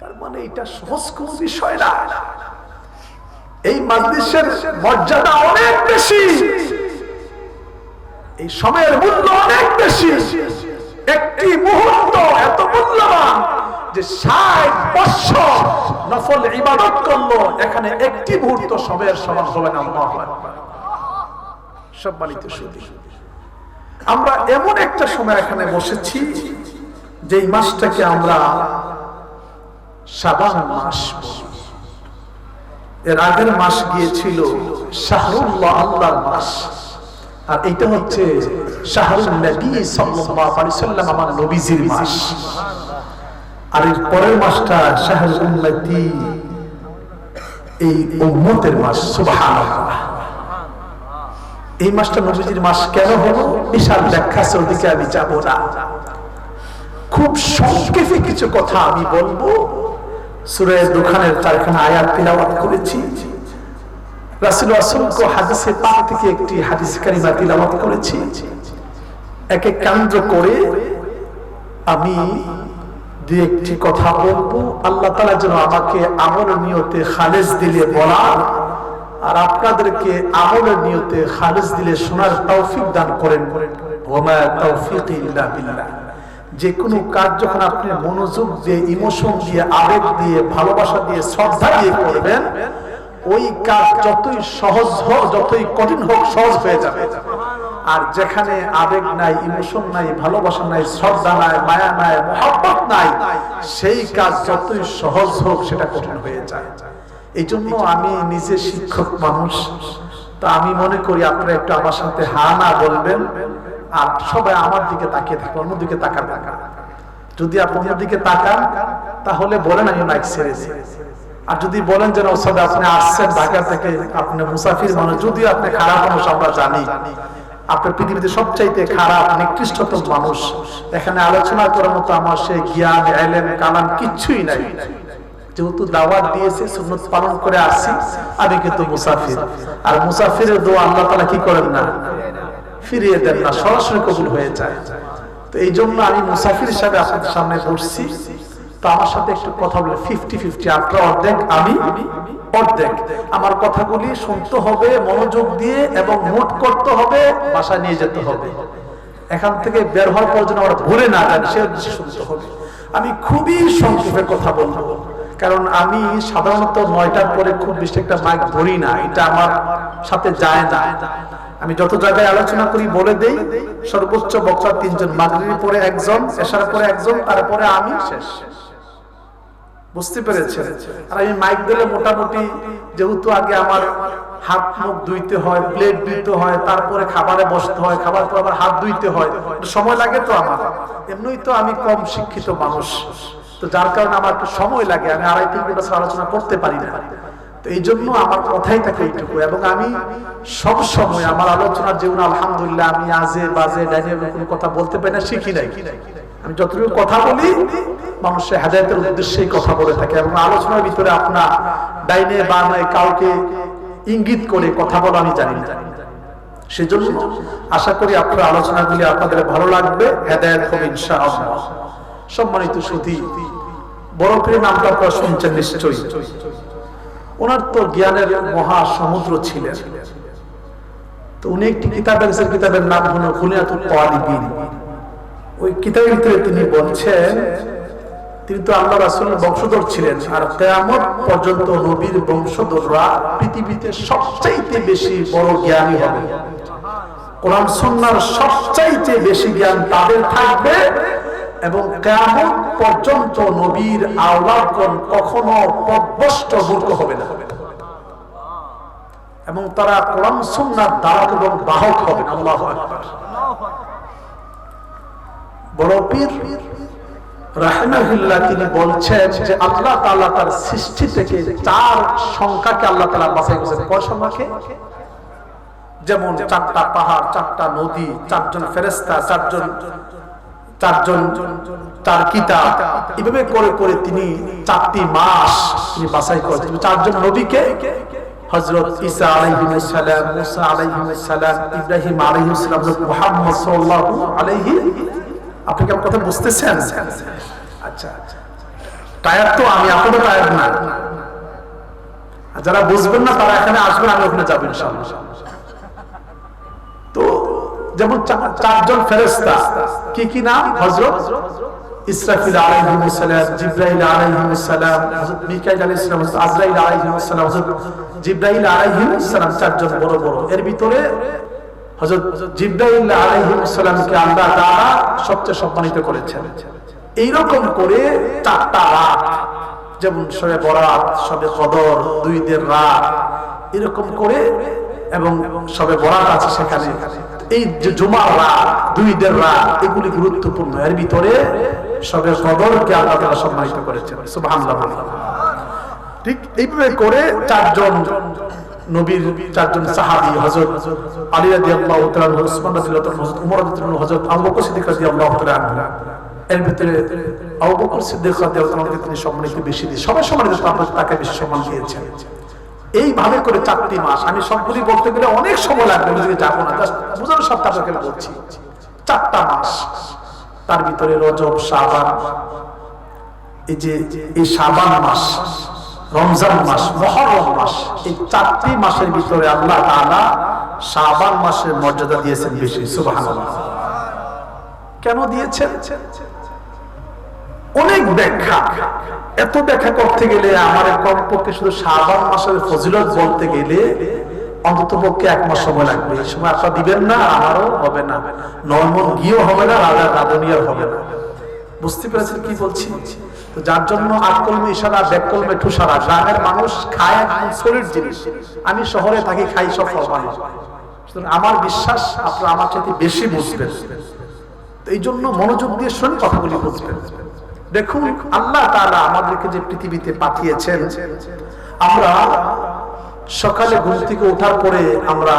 তার মানে এটা সহজ কোনো বিষয় না, এই মাজলিসের মর্যাদা অনেক বেশি, এই সময়ের মূল্য অনেক বেশি। একটি মুহূর্ত এত মূল্যবান যে 60 বছর নফল ইবাদত করলো, এখানে একটি মুহূর্ত সময়ের সমান হবে না। আল্লাহু আকবার। সম্মানিত সুধী, আমরা এমন একটা সময় এখানে বসেছি যেই মাসটাকে আমরা শাবান মাস, এর আগের মাস গিয়েছিল শাহরুল্লাহ, আল্লাহর মাস, আর এটা হচ্ছে শাহরুন নবী সাল্লাল্লাহু আলাইহি ওয়াসাল্লাম, আমার নবীজির মাস। আর এর পরের মাসটা শাহরুল উম্মতি, এই উম্মতের মাস। সুবহানাল্লাহ। এই মাসটা নবীজির মাস কেন হলো বিশাল ব্যাখ্যা, ওদিকে আমি যাব না, খুব সংক্ষেপে কিছু কথা আমি বলবো। সূরা দুখানের 4খানা আয়াত তিলাওয়াত করেছি, রাসূল অসংখ্য হাদিসে পাক থেকে একটি হাদিস কারিমা তিলাওয়াত করেছি। এক এক কেন্দ্র করে আমি দুই একটি কথা বলবো। আল্লাহ তাআলা যেন আমাকে আমলের নিয়তে খালেস দিলে বলার, আর আপনাদেরকে আমলের নিয়তে খালেস দিলে শোনার তৌফিক দান করেন। ওয়া তাওফীকি ইল্লা বিল্লাহ। যে কোনো কাজ যখন আপনি মনোযোগ দিয়ে, ইমোশন দিয়ে, আবেগ দিয়ে, ভালোবাসা দিয়ে, শ্রদ্ধা দিয়ে করবেন, ওই কাজ যতই সহজ হোক, যতই কঠিন হোক, সহজ হয়ে যাবে। আর যেখানে আবেগ নাই, ইমোশন নাই, ভালোবাসা নাই, শ্রদ্ধা নাই, মায়া নাই, মহব্বত নাই, সেই কাজ যতই সহজ হোক সেটা কঠিন হয়ে যায়। এই জন্য আমি নিজে শিক্ষক মানুষ, তা আমি মনে করি আপনারা একটু আমার সাথে হা না বলবেন, আর সবাই আমার দিকে তাকিয়ে থাকবেন, অন্যদিকে তাকাবেন না। যদি আপনি অন্যদিকে তাকান তাহলে বলেন আমি মাইক ছেড়েছি। আর যদি বলেন যে ওস্তাদ আপনি আসছেন ঢাকা থেকে, আপনি মুসাফির মানুষ, যদিও আপনি খারাপ মানুষ আমরা জানি, আপনি পৃথিবীতে সবচাইতে খারাপ নিকৃষ্টতম মানুষ, এখানে আলোচনা করার মতো আমার সেই জ্ঞান, ইলম, কালাম কিচ্ছুই নাই। যেহেতু দাওয়াত দিয়েছে, সুন্নাত পালন করে আসছি, আমি কিন্তু মুসাফির। আর মুসাফিরের দোয়া আল্লাহ তাআলা কি করেন না, ফিরিয়ে দেন না, সরাসরি কবুল হয়ে যায়। তো এই জন্য আমি মুসাফির হিসাবে আপনাদের সামনে বসছি। তো আমার সাথে একটু কথা বলে 50-50, আপনারা অর্ধেক, আমি অর্ধেক। আমার কথাগুলি শুনতে হবে মনোযোগ দিয়ে এবং নোট করতে হবে, বাসায় নিয়ে যেতে হবে। এখান থেকে বের হওয়ার পর যেন আমরা ভুলে না যান, সে উদ্দেশ্যে শুনতে হবে। আমি খুবই সংক্ষেপে কথা বলবো, কারণ আমি সাধারণত 9টার পরে খুব বেশি একটা মাইক ধরি না, এটা আমার সাথে যায় না। আমি যত জায়গায় আলোচনা করি বলে দেই, সর্বোচ্চ বক্তা 3 জন, মাগরিবের পরে একজন, এশার পরে একজন, তারপরে আমি, শেষ। বুঝতে পেরেছেন? আর আমি মাইক দিলে মোটামুটি, যেহেতু আগে আমার হাত মুখ ধুইতে হয়, প্লেট ধুইতে হয়, তারপরে খাবারে বসতে হয়, খাবার পর আবার হাত ধুইতে হয়, সময় লাগে। তো আমার এমনিই তো আমি কম শিক্ষিত মানুষ, তো যার কারণে আমার একটু সময় লাগে, আমি 2.5-3 ঘন্টা আলোচনা করতে পারি না। তো এই জন্য আমার কথাই থাকে এইটুকু। এবং আমি সব সময় আমার আলোচনার জীবন আলহামদুলিল্লাহ আমি আজে বাজে ডাইনে কোনো কথা বলতে পারি না, শিখি নাই। আমি যতটুকু কথা বলি মানুষের হেদায়েতের উদ্দেশ্যেই কথা বলে থাকে, এবং আলোচনার ভিতরে আপনার ডাইনে বামে কাউকে ইঙ্গিত করে কথা বলা আমি জানি না। সেজন্য আশা করি আপনার আলোচনাগুলি আপনাদের ভালো লাগবে, হেদায়েত হবে ইনশাআল্লাহ। সম্মানিত সুধী, বড় পীর নামটা আপনারা শুনছেন নিশ্চয়ই। ওনার তো জ্ঞানের মহা সমুদ্র ছিলেন। তো উনি একটি কিতাব লিখেছেন, কিতাবের নাম হলো খুনিয়াতুল তালিবিন। ওই কিতাবের ভিতরে তিনি বলছেন, তিনি তো আল্লাহ রাসূলের বংশধর ছিলেন, আর কিয়ামত পর্যন্ত নবীর বংশধররা পৃথিবীতে সবচাইতে বেশি বড় জ্ঞানী হবে। কোরআন সুন্নাহর সবচাইতে বেশি জ্ঞান তাদের থাকবে, এবং কিয়ামত পর্যন্ত নবীর আওলাদগণ কখনো পথভ্রষ্ট মূর্খ হবে না, এবং তারা কোরআন সুন্নাহর দাওয়াত এবং বাহক হবে। আল্লাহু আকবার। বড় পীর রাহিমাহুল্লাহ তিনি বলছেন যে আল্লাহ তাআলা তার সৃষ্টি থেকে 4 সংখ্যাকে আল্লাহ তাআলা বাছাই করেছেন। কয় সংখ্যাকে? যেমন 4টা পাহাড়, 4টা নদী, 4 জন ফেরেশতা, 4 কিতাব, এভাবে করে করে তিনি 4টি মাস তিনি বাছাই করেছেন। 4 জন নবীকে, হযরত ঈসা আলাইহিস সালাম, মুসা আলাইহিস সালাম, ইব্রাহিম আলাইহিস সালাম, মুহাম্মদ সাল্লাল্লাহু আলাইহি। আপনি কি আমার কথা বুঝতেছেন? আচ্ছা, টায়ার তো আমি, আপনারা টায়ার না। যারা বুঝবেন না তারা এখানে আসবেন, আমি ওখানে যাব ইনশাআল্লাহ। তো যেমন 4 জন ফেরেশতা, কি নাম? হযরত ইসরাফিল আলাইহিস সালাম, জিবরাইল আলাইহিস সালাম, হযরত মিকাইল আলাইহিস সালাম, হযরত আজরাইল আলাইহিস সালাম, হযরত জিবরাইল আলাইহিস সালাম, 4 জন বড় বড়। এর ভিতরে হযরত জিবরাইল আলাইহিস সালামকে আল্লাহ তাআলা সবচেয়ে সম্মানিত করেছেন। এইরকম করে 4টা রাত, যেমন শবে বরাত, শবে কদর, 2 দিন রাত, এরকম করে, এবং শবে বরাত আছে সেখানে। এই যে জুমার রাত, 2 দিন রাত, এগুলি গুরুত্বপূর্ণ। এর ভিতরে শবে কদরকে আল্লাহ তাআলা সম্মানিত করেছেন। সুবহানাল্লাহ। ঠিক এইভাবে করে 4 জন নবীর, 4 জন সাহাবী, হযরত আলী রাদিয়াল্লাহু তাআলা, উসমান রাদিয়াল্লাহু তাআলা, হযরত ওমর রাদিয়াল্লাহু তাআলা, হযরত আবু বকর সিদ্দিক রাদিয়াল্লাহু তাআলা। এর ভিতরে আবু বকর সিদ্দিক রাদিয়াল্লাহু তাআলাকে তিনি সম্মানিত বেশি দিয়ে, সবাই সম্মানিত, তাকে বেশি সম্মান দিয়েছেন। এইভাবে করে 4টি মাস, আমি সবগুলি বলতে গেলে অনেক সময় লাগবে, বুঝতে যাবো না, জাস্ট বুঝানোর সব আপনাকে বলছি। 4টা মাস, তার ভিতরে রজব, শাবান, এই যে এই শাবান মাস, রমজান মাস, মুহররম মাস, এই 4টি মাসের ভিতরে আল্লাহ তাআলা শাবান মাসের মর্যাদা দিয়েছেন বেশি। সুবহানাল্লাহ। কেন দিয়েছেন? অনেক ব্যাখ্যা, এত ব্যাখ্যা করতে গেলে আমার কমপক্ষে শুধু শাবান মাসের ফজিলত বলতে গেলে অন্তত পক্ষে 1 মাস সময় লাগবে। এই সময় আপনারা দিবেন না, আমারও হবে না, নর্মন গিয়েও হবে না, রাধুনিয়ার হবে না। বুঝতে পেরেছেন কি বলছি? তো যার জন্য আটকলমে ইশারা, ব্যাককলমে ঠুসারা। গ্রামের মানুষ খায় একদম সলিড জিনিস, আমি শহরে থাকি, খাই সব ফলফল। আমার বিশ্বাস আপনারা আমার চাইতে বেশি বুঝবেন, এই জন্য মনোযোগ দিয়ে শুনে কথাগুলি বুঝবেন। দেখুন, আল্লাহ তাআলা আমাদেরকে যে পৃথিবীতে পাঠিয়েছেন, আমরা সকালে ঘুম থেকে ওঠার পরে আমরা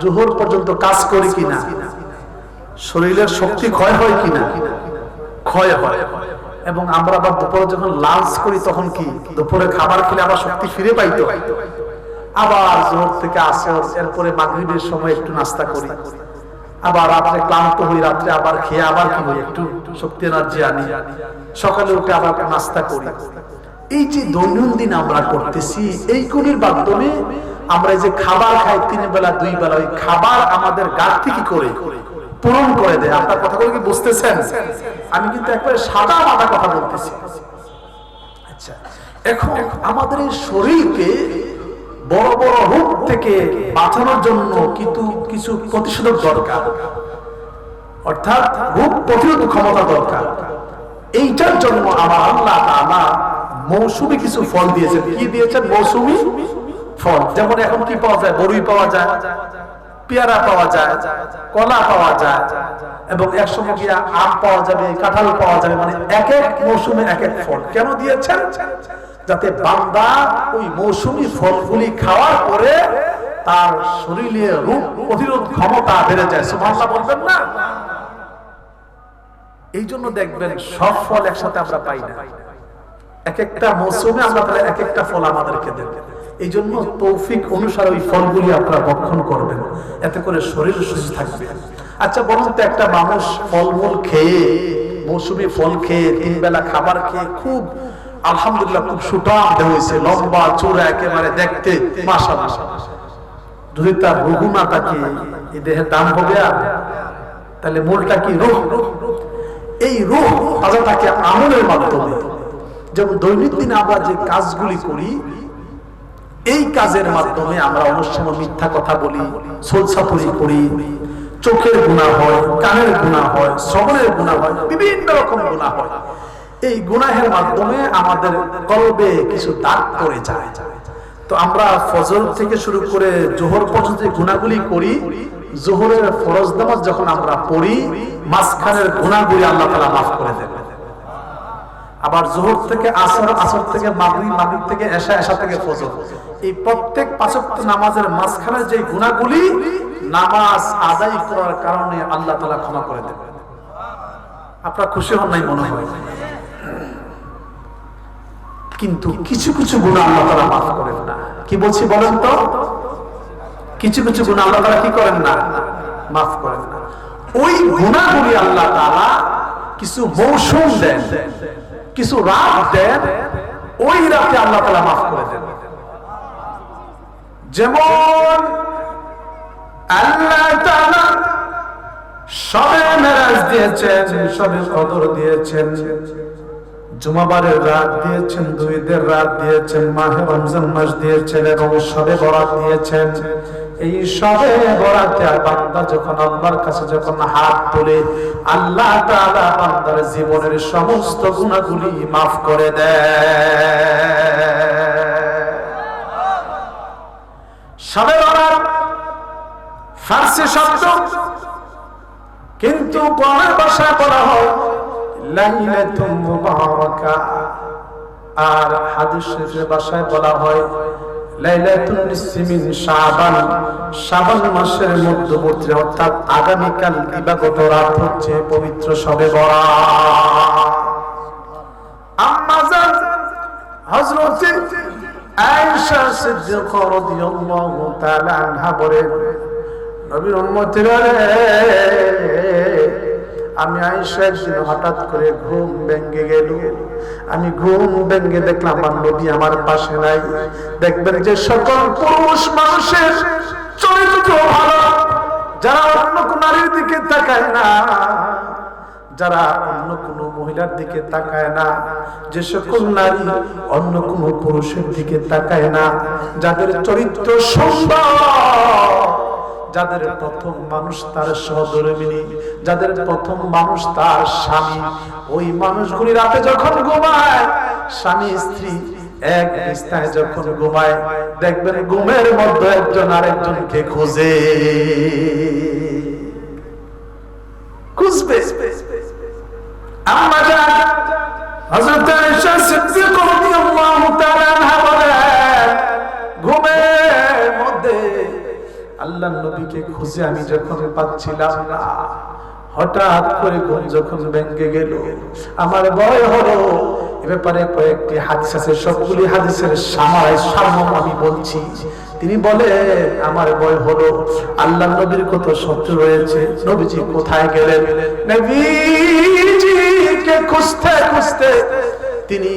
জোহর পর্যন্ত কাজ করি কিনা, শরীরের শক্তি ক্ষয় হয় কিনা? ক্ষয় হয়। এবং আমরা আবার দুপুরে যখন লাঞ্চ করি তখন কি দুপুরে খাবার খেলে আবার শক্তি ফিরে পাইতো, আবার জোহর থেকে আসর, এরপরে মাগরিবের সময় একটু নাস্তা করি, আবার রাত্রে ক্লান্ত হই, রাত্রে আবার খেয়ে আবার কি হই, একটু শক্তি এনার্জি আনি, সকালে উঠে আবার নাস্তা করি। এই যে দৈনন্দিন আমরা করতেছি, এই কোণের মাধ্যমে আমরা এই যে খাবার খাই 3 বেলা 2 বেলা, ওই খাবার আমাদের ঘাটতি কি করে পূরণ করে দেয়। আপনার কথাগুলো কি বুঝতেছেন? আমি কিন্তু একবারে সাদা মাথা কথা বলতেছি। আচ্ছা, এখন আমাদের এই শরীরকে বড় বড় রোগ থেকে বাঁচানোর জন্য কিছু প্রতিষেধক দরকার, অর্থাৎ রোগ প্রতিরোধ ক্ষমতা দরকার। এইটার জন্য আমার আল্লাহ তাআলা মৌসুমী কিছু ফল দিয়েছেন। কি দিয়েছেন? মৌসুমী ফল। যেমন এখন কি পাওয়া যায়? বরই পাওয়া যায়, পেয়ারা পাওয়া যায়, কলা পাওয়া যায়, এবং একসঙ্গে গিয়ে আম পাওয়া যাবে, কাঁঠাল পাওয়া যাবে। মানে এক এক মৌসুমে এক এক ফল। কেন দিয়েছেন? যাতে বান্দা ওই মৌসুমী ফলগুলি খাওয়ার পরে তার শরীরে রোগ প্রতিরোধ ক্ষমতা বেড়ে যায়। সুবহানাল্লাহ বলবেন না? এই জন্য দেখবেন সব ফল একসাথে আমরা পাই না, এক একটা মৌসুমে আল্লাহ তাআলা এক একটা ফল আমাদেরকে দেন। এই জন্য তৌফিক অনুসারে ওই ফলগুলি আপনারা ভক্ষণ করবেন, এতে করে শরীর সুস্থ থাকবে। আচ্ছা বলুন তো, একটা মানুষ ফলমূল খেয়ে, মৌসুমী ফল খেয়ে, 3 বেলা খাবার খেয়ে খুব আলহামদুলিল্লাহ খুব সুঠাম দেহ হয়েছে, লম্বা চূড়া, একেবারে দেখতে মাশাআল্লাহ, যদি তার রূহ না থাকে এই দেহের দাম হবে? আর তাহলে মূলটা কি? রূহ। এই রূহ তাজা থাকে আমলের মাধ্যমে। যেমন দৈনন্দিন আমরা যে কাজগুলি করি, এই কাজের মাধ্যমে আমরা অনেক সময় মিথ্যা কথা বলি, ছলছাতুরি করি, চোখের গুনাহ হয়, কানের গুনাহ হয়, শ্রবণের গুনাহ হয়, বিভিন্ন রকম গুনাহ হয়। এই গুনাহের মাধ্যমে আমাদের কলবে কিছু দাগ পড়ে যায়। তো আমরা ফজর থেকে শুরু করে জোহর পর্যন্ত যে গুনাহগুলি করি, জোহরের ফরজ নামাজ যখন আমরা পড়ি, মাঝখানের গুনাহগুলি আল্লাহ তাআলা মাফ করে দেন। আবার জোহর থেকে আসর, আসর থেকে মাগরিব, মাগরিব থেকে এশা, এশা থেকে ফজর, এই প্রত্যেক 5 ওয়াক্ত নামাজের মাঝখানের যে গুনাহগুলি নামাজ আদায় করার কারণে আল্লাহ তাআলা ক্ষমা করে দেন। আপনারা খুশি হন নাই মনে হয়? কিন্তু কিছু কিছু গুনাহ আল্লাহ তাআলা মাফ করেন না। কি বলছি বলেন তো? কিছু কিছু গুনাহ আল্লাহ তাআলা কি করেন না? মাফ করেন না। ওই গুনাহগুলি আল্লাহ তাআলা কিছু মৌসুম দেন, কিছু রাত দেন, ওই রাতে আল্লাহ তাআলা মাফ করে দেন। যেমন আল্লাহ তাআলা শবে মেরাজ দিয়েছেন, শবে কদর দিয়েছেন, জুমাবারের রাত দিয়েছেন, 2 ঈদের রাত দিয়েছেন, মাহে রমজান মাস দিয়েছেন, এবং শবে বরাত দিয়েছেন। এই শবে বরাতে বান্দা যখন আল্লাহর কাছে যখন হাত তোলে, আল্লাহ তাআলা বান্দার জীবনের সমস্ত গুনাহগুলি মাফ করে দেয়। শবে বরাত ফারসি শব্দ, কিন্তু কোরআন ভাষায় বলা হয় লাইলাতুল মুবারাকা, আর হাদিস শরীফের ভাষায় বলা হয় লাইলাতুন নিসফি মিন শাবান। শাবান মাসের মধ্যবর্তী অর্থাৎ আগামীকাল দিবাগত রাত হচ্ছে পবিত্র শবে বরাত। আম্মা জান হযরত আয়েশা সিদ্দিকা রাদিয়াল্লাহু তাআলা আনহা বলেন, নবীর উম্মতেরা রে, আমি আয়েশা একদিন হঠাৎ করে ঘুম ভেঙে গেল। আমি ঘুম ভেঙে দেখলাম আমার নবী আমার পাশে নাই। দেখবেন যে সকল পুরুষ মানুষের চরিত্র ভালো, যারা অন্য কোন নারীর দিকে তাকায় না, যারা অন্য কোনো মহিলার দিকে তাকায় না, যে সকল নারী অন্য কোনো পুরুষের দিকে তাকায় না, যাদের চরিত্র সুন্দর, যাদের প্রথম মানুষ তার সহধর্মিণী, যাদের প্রথম মানুষ তার স্বামী, ওই মানুষগুলি রাতে যখন ঘুমায়, স্বামী স্ত্রী এক বিছানায় যখন ঘুমায়, দেখবেন ঘুমের মধ্যে একজন আরেকজনকে খুঁজবে। আম্মা জান হযরত আয়েশা সিদ্দিকা রাদিয়াল্লাহু তাআলা আনহা বলেন, ঘুমের মধ্যে আল্লাহর নবীকে খুঁজে আমি যখন পাচ্ছিলাম না, হঠাৎ করে ঘুম যখন ভেঙে গেল, আমার ভয় হলো। এ ব্যাপারে কয়েকটি হাদিস আছে, সবগুলি হাদিসের সারমর্ম আমি বলছি। তিনি বলে, আমার ভয় হলো আল্লাহর নবীর কত শত্রু রয়েছে, নবীজি কোথায় গেলেন। নবীজিকে খুঁজতে খুঁজতে তিনি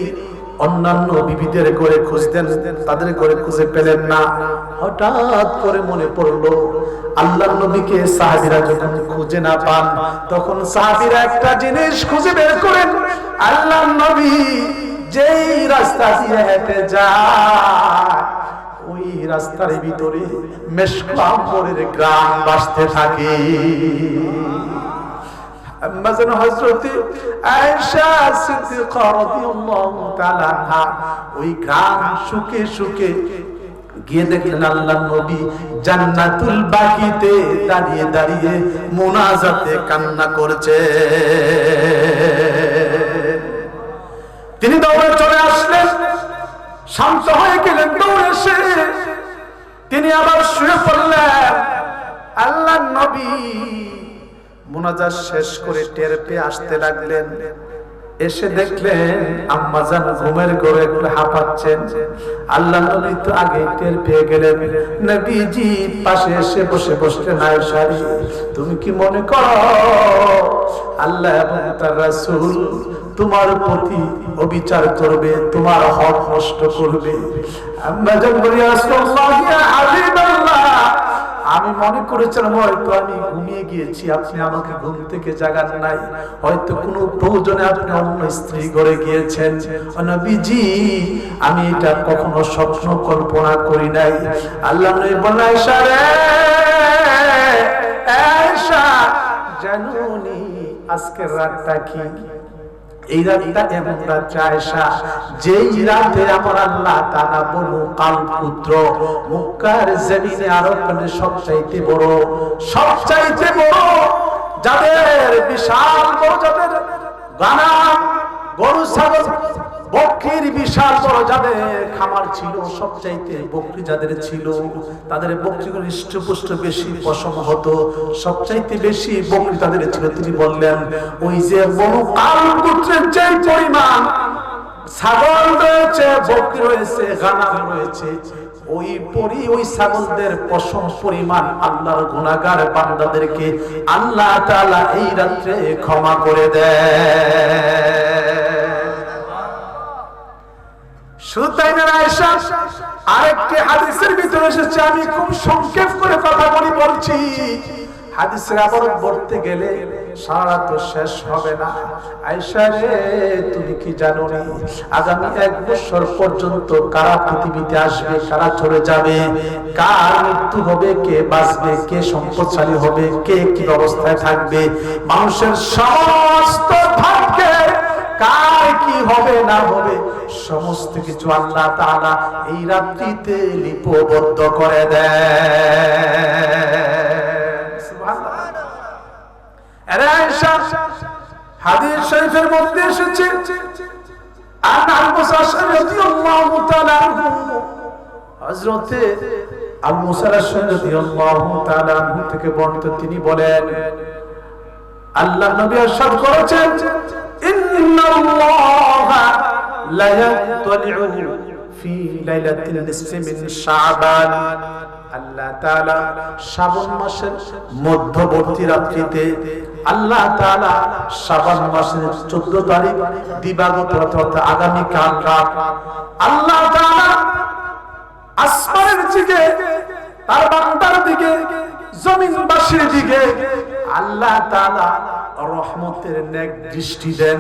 অন্যান্য বিবিদের করে খুঁজতেন, তাদের করে খুঁজে পেলেন না। হঠাৎ করে মনে পড়লো আল্লাহর নবীকে সাহাবীরা যখন খুঁজে না পান, তখন সাহাবীরা একটা জিনিস খুঁজে বের করেন, আল্লাহর নবী যেই রাস্তা দিয়ে হেঁটে যায়, ওই রাস্তার ভিতরে মেশক আম্বরের গ্রাম বাসতে থাকে। হযরত আয়েশা সিদ্দিকা রাদিয়াল্লাহু তাআলা আনহা ওই গ্রাম শুকে শুকে গিয়ে দেখলেন আল্লাহর নবী জান্নাতুল বাকিতে দাঁড়িয়ে দাঁড়িয়ে মুনাজাতে কান্না করছে। তিনি দৌড়ে চলে আসলেন, শান্ত হয়ে গেলেন, দৌড়ে এসে তিনি আবার শুয়ে পড়লেন। আল্লাহর নবী মুনাজাত শেষ করে টের পেয়ে আসতে লাগলেন। এসে দেখলেন আম্মা জান ঘুমের ঘরে একটু হাঁপাচ্ছেন। আল্লাহর নবী তো আগে টের পেয়ে গেলেন। নবীজি পাশে এসে বসে বসলেন, আয়েশা তুমি কি মনে করো আল্লাহ এবং তার রাসূল তোমার প্রতি অবিচার করবে, তোমার হক নষ্ট করবে? আম্মা জান বলি, রাসূলুল্লাহ ইয়া হাবিবাল্লাহ, আমি মনে করেছিলাম হয়তো আমি ঘুমিয়ে গিয়েছি, আপনি আমাকে ঘুম থেকে জাগান নাই, হয়তো কোনো প্রয়োজনে আপনি অন্য স্ত্রী ঘরে গিয়েছেন। নবীজি আমি এটা কখনো স্বপ্ন কল্পনা করি নাই। আল্লাহ নবী বললেন, আয়েশা রে, আয়েশা জানুনি আজকের রাতটা কি? এই রাতটা এমন রাত আয়েশা, যেই রাতে আমার আল্লাহ তাআলা বনু কাল পুত্র মক্কার জমিনে আরোপণে সবচাইতে বড় যাদের বিশাল বড়, যাদের গানাম গরু ছাগল বকরির বিশাল বড় যাদের খামার ছিল, সবচাইতে বকরি যাদের ছিল, তাদের বকরিগুলো হৃষ্টপুষ্ট বেশি পশম হতো, সবচাইতে বেশি বকরি তাদের ছিল। তিনি বললেন, ওই যে বনু কাল গোত্রের যে পরিমাণ ছাগল রয়েছে, বকরি রয়েছে, গানাম রয়েছে, ওই ছাগলদের পশম পরিমাণ আল্লাহর গুনাহগার বান্দাদেরকে আল্লাহ তাআলা এই রাত্রে ক্ষমা করে দেয়। শুধু তাই না আয়েশা, আরেকটি হাদিসের ভিতরে এসেছে, আমি খুব সংক্ষেপ করে কথা বলছি। হাদিসের আবার পড়তে গেলে সারা তো শেষ হবে না। আয়েশা রে, তুমি কি জানো না আগামী 1 বছর পর্যন্ত কারা পৃথিবীতে আসবে, কারা চলে যাবে, কার মৃত্যু হবে, কে বাঁচবে, কে সম্পদশালী হবে, কে কি অবস্থায় থাকবে, মানুষের সমস্ত ভাগ্যে কার কি হবে না হবে, সমস্ত কিছু আল্লাহ তাআলা এই রাত্রিতে লিপিবদ্ধ করে দেয়। সুবহানাল্লাহ। আরে আয়েশা, হাদিস শরীফের মধ্যে এসেছে, আল মুসা রাদিয়াল্লাহু তাআলা আনহু, হযরতে আল মুসা রাদিয়াল্লাহু তাআলা আনহু থেকে বর্ণিত, তিনি বলেন, আল্লাহ নবী ইরশাদ করেছেন, ইন্নাল্লাহা লা ইয়াতলিউ ফি লাইলাতিন নিসফি মিন শাবান, আল্লাহ তাআলা শাবান মাসের মধ্যবর্তী রাত্রিতে, আল্লাহ তাআলা শাবান মাসের 14 তারিখ দিবাগত অর্থাৎ আগামী কাল রাত আল্লাহ তাআলা আসমানের দিকে, তার বান্দার দিকে, জমিনবাসীর দিকে আল্লাহ তাআলা রহমতের নেক দৃষ্টি দেন,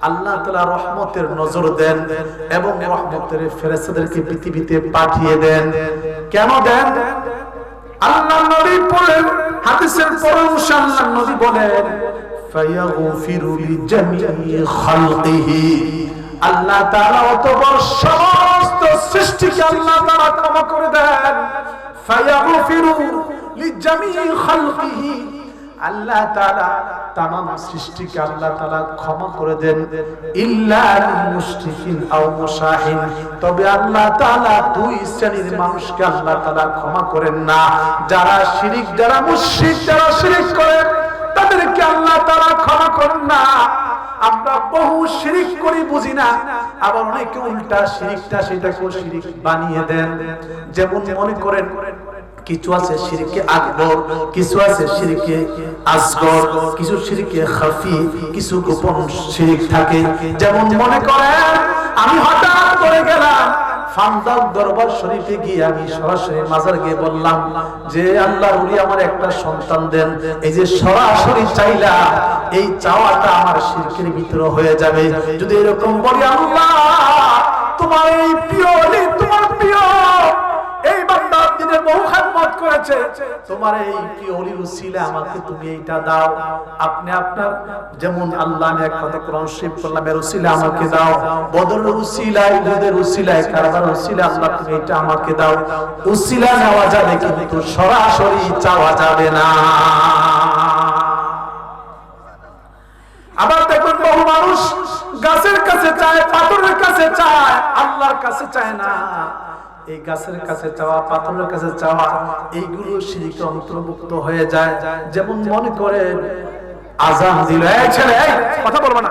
আল্লাহ তাআলা রহমতের নজর দেন এবং রহমতের ফেরেশতাদেরকে পৃথিবীতে পাঠিয়ে দেন। কেন দেন? আল্লাহ নবী বলেন, হাদিসের পরামর্শে আল্লাহ নবী বলেন, ফায়াগফিরু লিজামিই খালকিহি, আল্লাহ তাআলা অতঃপর সমস্ত সৃষ্টিকে আল্লাহ তাআলা ক্ষমা করে দেন। ফায়াগফিরু লিজামিই খালকিহি, আল্লাহ তাআলা तमाम সৃষ্টিকে আল্লাহ তাআলা ক্ষমা করে দেন। ইল্লা লিল মুশরিকিন আও মুশাহিন, তবে আল্লাহ তাআলা দুই শ্রেণীর মানুষকে আল্লাহ তাআলা ক্ষমা করেন না, যারা শিরিক, যারা মুশরিক, যারা শিরিক করে তাদেরকে আল্লাহ তাআলা ক্ষমা করেন না। আমরা বহু শিরিক করি বুঝি না, আবার অনেকে উল্টা শিরিকটা সেটাকে শিরিক বানিয়ে দেন। যেমন মনে করেন কিছু আছে শিরকে আকবর, কিছু আছে শিরকে আসগর, কিছু শিরকে খাফি, কিছু গোপন শিরক থাকে। যেমন মনে করেন আমি হঠাৎ করে গেলাম ফান্দার দরবার শরীফে গিয়ে আমি সরাসরি মাজার গিয়ে বললাম যে আল্লাহর ওলি আমার একটা সন্তান দেন, এই যে সরাসরি চাইলাম, এই চাওয়াটা আমার শিরকের ভিতরে হয়ে যাবে। যদি এরকম বলি আল্লাহ তোমার এই প্রিয় ওলি, তোমার প্রিয় এই বান্দা দিনের বহু খিদমত করেছে, তোমার এই প্রিয় ওলির উসিলা আমাকে তুমি এইটা দাও। আপনি আপনার যেমন আল্লাহ এক কথা কোরআন শরীফ বললাম, এর উসিলা আমাকে দাও, বদরের উসিলা, উহুদের উসিলা, কারবালার উসিলা আল্লাহ তুমি এটা আমাকে দাও। উসিলা নেওয়া যাবে কিন্তু সরাসরি চাওয়া যাবে না। আবার দেখুন বহু মানুষ গাছের কাছে চায়, পাথরের কাছে চায়, আল্লাহর কাছে চায় না। এই গাছের কাছে চাওয়া, পাথরের কাছে চাওয়া, এইগুলো শিরকে অন্তর্ভুক্ত হয়ে যায়। যেমন মনে করে আযান দিল, এই ছেলে এই কথা বলবা না,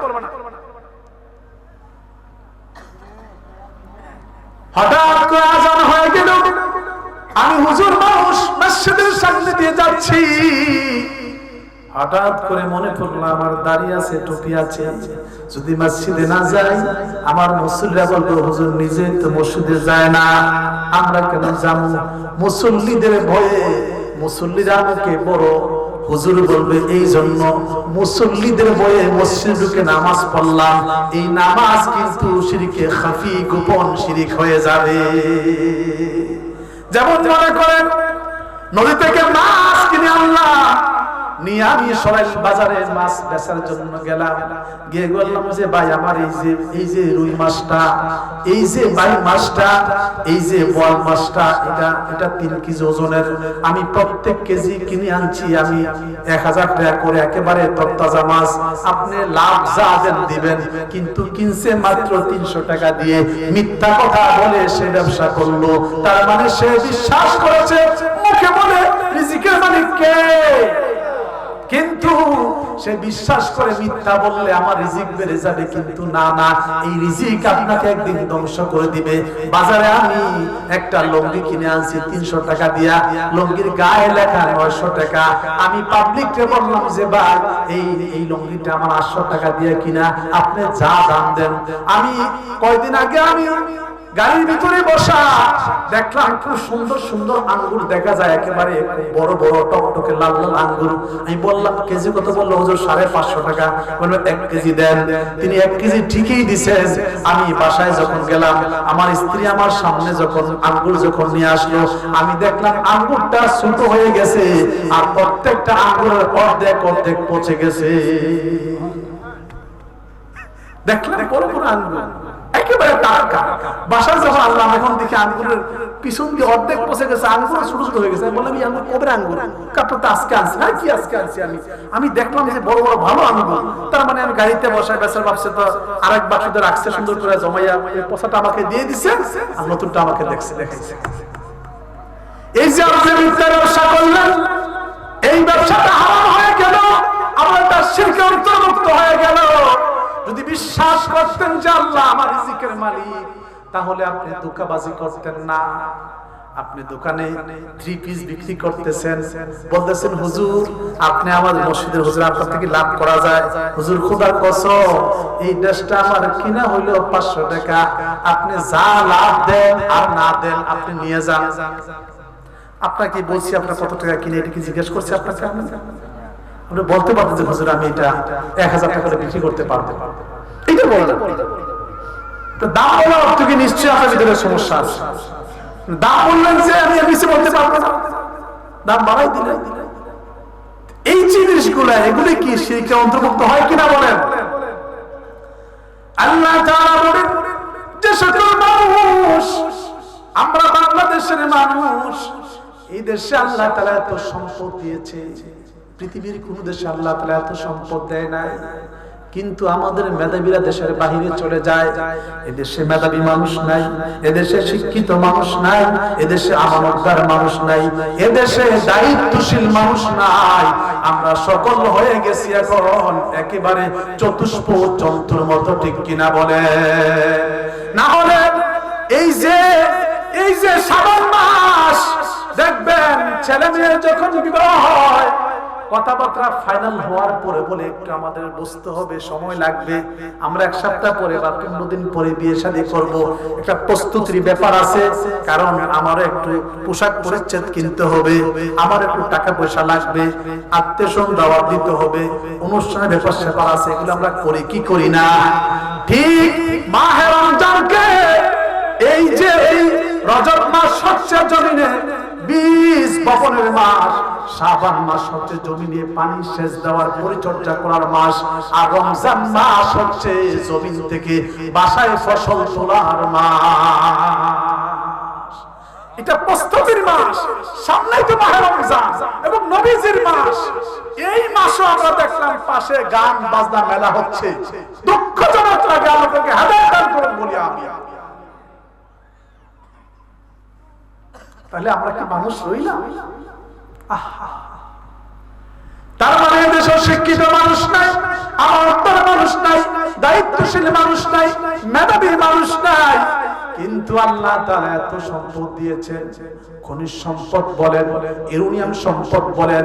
হঠাৎ করে আযান হয়ে গেল, আমি হুজুর মানুষ মসজিদের সামনে দিয়ে যাচ্ছি, হঠাৎ করে মনে পড়লো আমার দাড়ি আছে, টুপি আছে, যদি মসজিদে না যাই আমার মুসল্লিরা বলবে হুজুর নিজে তো মসজিদে যায় না, আমরা কেন যাবো? মুসল্লিদের ভয়ে মুসল্লিরা আমাকে বড় হুজুর বলবে, এই জন্য মুসল্লিদের ভয়ে মসজিদে ঢুকে নামাজ পড়লাম। এই নামাজ কিন্তু শিরকে খাফি, গোপন শিরক হয়ে যাবে। যেমন মনে করেন নদী থেকে মাছ কিনে আনলাম, নিয়ে আমি সরাইল বাজারে মাছ বেচার জন্য গেলাম, গিয়ে বললাম যে ভাই আমার এই যে রুই মাছটা, এই যে ভাই মাছটা, এই যে বোয়াল মাছটা, এটা 3 কেজি ওজনের, আমি প্রত্যেক কেজি কিনে আনছি আমি 1000 টাকা করে, একেবারে তরতাজা মাছ, আপনি লাভ যা দেন দিবেন। কিন্তু কিনছে মাত্র 300 টাকা দিয়ে। মিথ্যা কথা বলে সে ব্যবসা করলো, তার মানে সে বিশ্বাস করেছে মুখে বলে রিজিকের মালিক কে, কিন্তু সে বিশ্বাস করে মিথ্যা বললে আমার রিজিক বেড়ে যাবে, কিন্তু না না, এই রিজিক আপনাকে একদিন ধ্বংস করে দিবে। বাজারে আমি একটা লুঙ্গি কিনে আনছি 300 টাকা দিয়া, লুঙ্গির গায়ে লেখা 900 টাকা। আমি পাবলিককে বললাম যে ভাই এই লুঙ্গিটা আমার 800 টাকা দিয়ে কিনা, আপনি যা দাম দেন। আমি কয়দিন আগে আমি গাড়ির ভিতরে বসা দেখলাম খুব সুন্দর সুন্দর আঙ্গুর দেখা যায়, একেবারে বড় বড় টকটকে লাল লাল আঙ্গুর। আমি বললাম কেজি কত? বললো হুজুর 550 টাকা। বললো 1 কেজি দেন। তিনি 1 কেজি ঠিকই দিছেন। আমি বাসায় যখন গেলাম, আমার স্ত্রী আমার সামনে যখন আঙ্গুর যখন নিয়ে আসলো, আমি দেখলাম আঙ্গুরটা ছোট হয়ে গেছে, আর প্রত্যেকটা আঙ্গুরের অর্ধেক অর্ধেক পচে গেছে। দেখলাম বড় বড় আঙ্গুর একেবারে টাটকা। বাসায় যখন আনলাম এখন দেখি আঙ্গুরের পিছন দিয়ে অর্ধেক পচে গেছে, আঙ্গুর ছোট ছোট হয়ে গেছে। বললাম এই আঙ্গুর কবে আঙ্গুর? কাপড় তো আজকে আনছি। না কি আজকে আনছি? আমি দেখলাম যে বড় বড় ভালো আঙ্গুর। তার মানে আমি গাড়িতে বসায় বেচার ভাবছে তো আরেক বাক্সতে রাখছে সুন্দর করে জমাইয়া, পচাটা আমাকে দিয়ে দিছে আর নতুনটা আমাকে দেখাইছে। এই যে আপনি মিথ্যা ব্যবসা করলেন, এই ব্যবসাটা হারাম হয়ে গেল, আমরা তার শিরকে অন্তর্ভুক্ত হয়ে গেল। যদি বিশ্বাস করতেন যে আল্লাহ আমার রিজিকের মালিক, তাহলে আপনি ধোঁকাবাজি করতেন না। আপনি দোকানে 3 পিস বিক্রি করতেছেন, বলতেছেন হুজুর আপনি আমাদের মসজিদের হুজুর, আপনার থেকে লাভ করা যায়। হুজুর খোদার কসম এই ড্রেসটা আমার কিনা হইলো 500 টাকা, আপনি যা লাভ দেন আর না দেন আপনি নিয়ে যান। আপনাকে বলছি আপনার কত টাকা কিনে, এটা কি জিজ্ঞেস করছি আপনাকে? আপনি বলতে পারতেন যে হুজুর আমি এটা 1000 টাকা করে বিক্রি করতে পারবো, এটা বলেন। তো দাম বলার অর্থ কি নিশ্চয়ই আপনার ভিতরে সমস্যা আছে। দাম বললেন যে আমি বেশি বলতে পারবো না, দাম বাড়াই দিলেন। এই জিনিসগুলো এগুলি কি শিরকে অন্তর্ভুক্ত হয় কিনা বলেন? আল্লাহ তাআলা বলেন যে সকল মানুষ, আমরা বাংলাদেশের মানুষ, এই দেশে আল্লাহ তাআলা এত সম্পদ দিয়েছে, পৃথিবীর কোন দেশে আল্লাহ তাআলা এত সম্পদ দেয় নাই। কিন্তু আমাদের মেধাবীরা দেশের বাহিরে চলে যায়, এদেশে মেধাবী মানুষ নাই, এদেশে শিক্ষিত মানুষ নাই, এদেশে আমানতদার মানুষ নাই, এদেশে দায়িত্বশীল মানুষ নাই। আমরা সকল হয়ে গেছি এখন একেবারে চতুষ্প জন্তুর মতো, ঠিক কিনা বলে? না হলে এই যে শ্রাবণ মাস দেখবেন ছেলে মেয়ের যখন বিবাহ হয়, কথাবার্তা ফাইনাল হওয়ার পরে বলে একটু আমাদের বুঝতে হবে, সময় লাগবে, আমরা 1 সপ্তাহ পরে বা 15 দিন পরে বিয়ে শাদী করব, একটা প্রস্তুতির ব্যাপার আছে, কারণ আমার একটু পোশাক পরিচ্ছদ কিনতে হবে, আমার একটু টাকা পয়সা লাগবে, আত্মীয়স্বজন দাওয়াত দিতে হবে, অনুষ্ঠানের ব্যাপার স্যাপার আছে, এগুলো আমরা করি কি করি না? ঠিক মাহে রমজানকে এই যে এই রজব মাস হচ্ছে জমিনে বীজ বপনের মাস, শাবান মাস হচ্ছে জমিনে পানি সেচ দেওয়ার পরিচর্যা করার মাস, আর রমজান মাস হচ্ছে জমিন থেকে বাসায় ফসল তোলার মাস। এটা প্রস্তুতির মাস, সামনেই তো মাহে রমজান এবং নবীজির মাস। এই মাসও আমরা দেখলাম পাশে গান বাজনা মেলা হচ্ছে, দুঃখজনক লাগে। আমাদেরকে হেদায়েত দান করুন বলি আমি। তাহলে আমরা কি মানুষ রইলাম? তার মানে দেশে শিক্ষিত মানুষ নাই, আমানতদার মানুষ নাই, দায়িত্বশীল মানুষ নাই, মেধাবী মানুষ নাই। কিন্তু আল্লাহ তাআলা এত সম্পদ দিয়েছেন, খনিজ সম্পদ বলেন, ইউরেনিয়াম সম্পদ বলেন,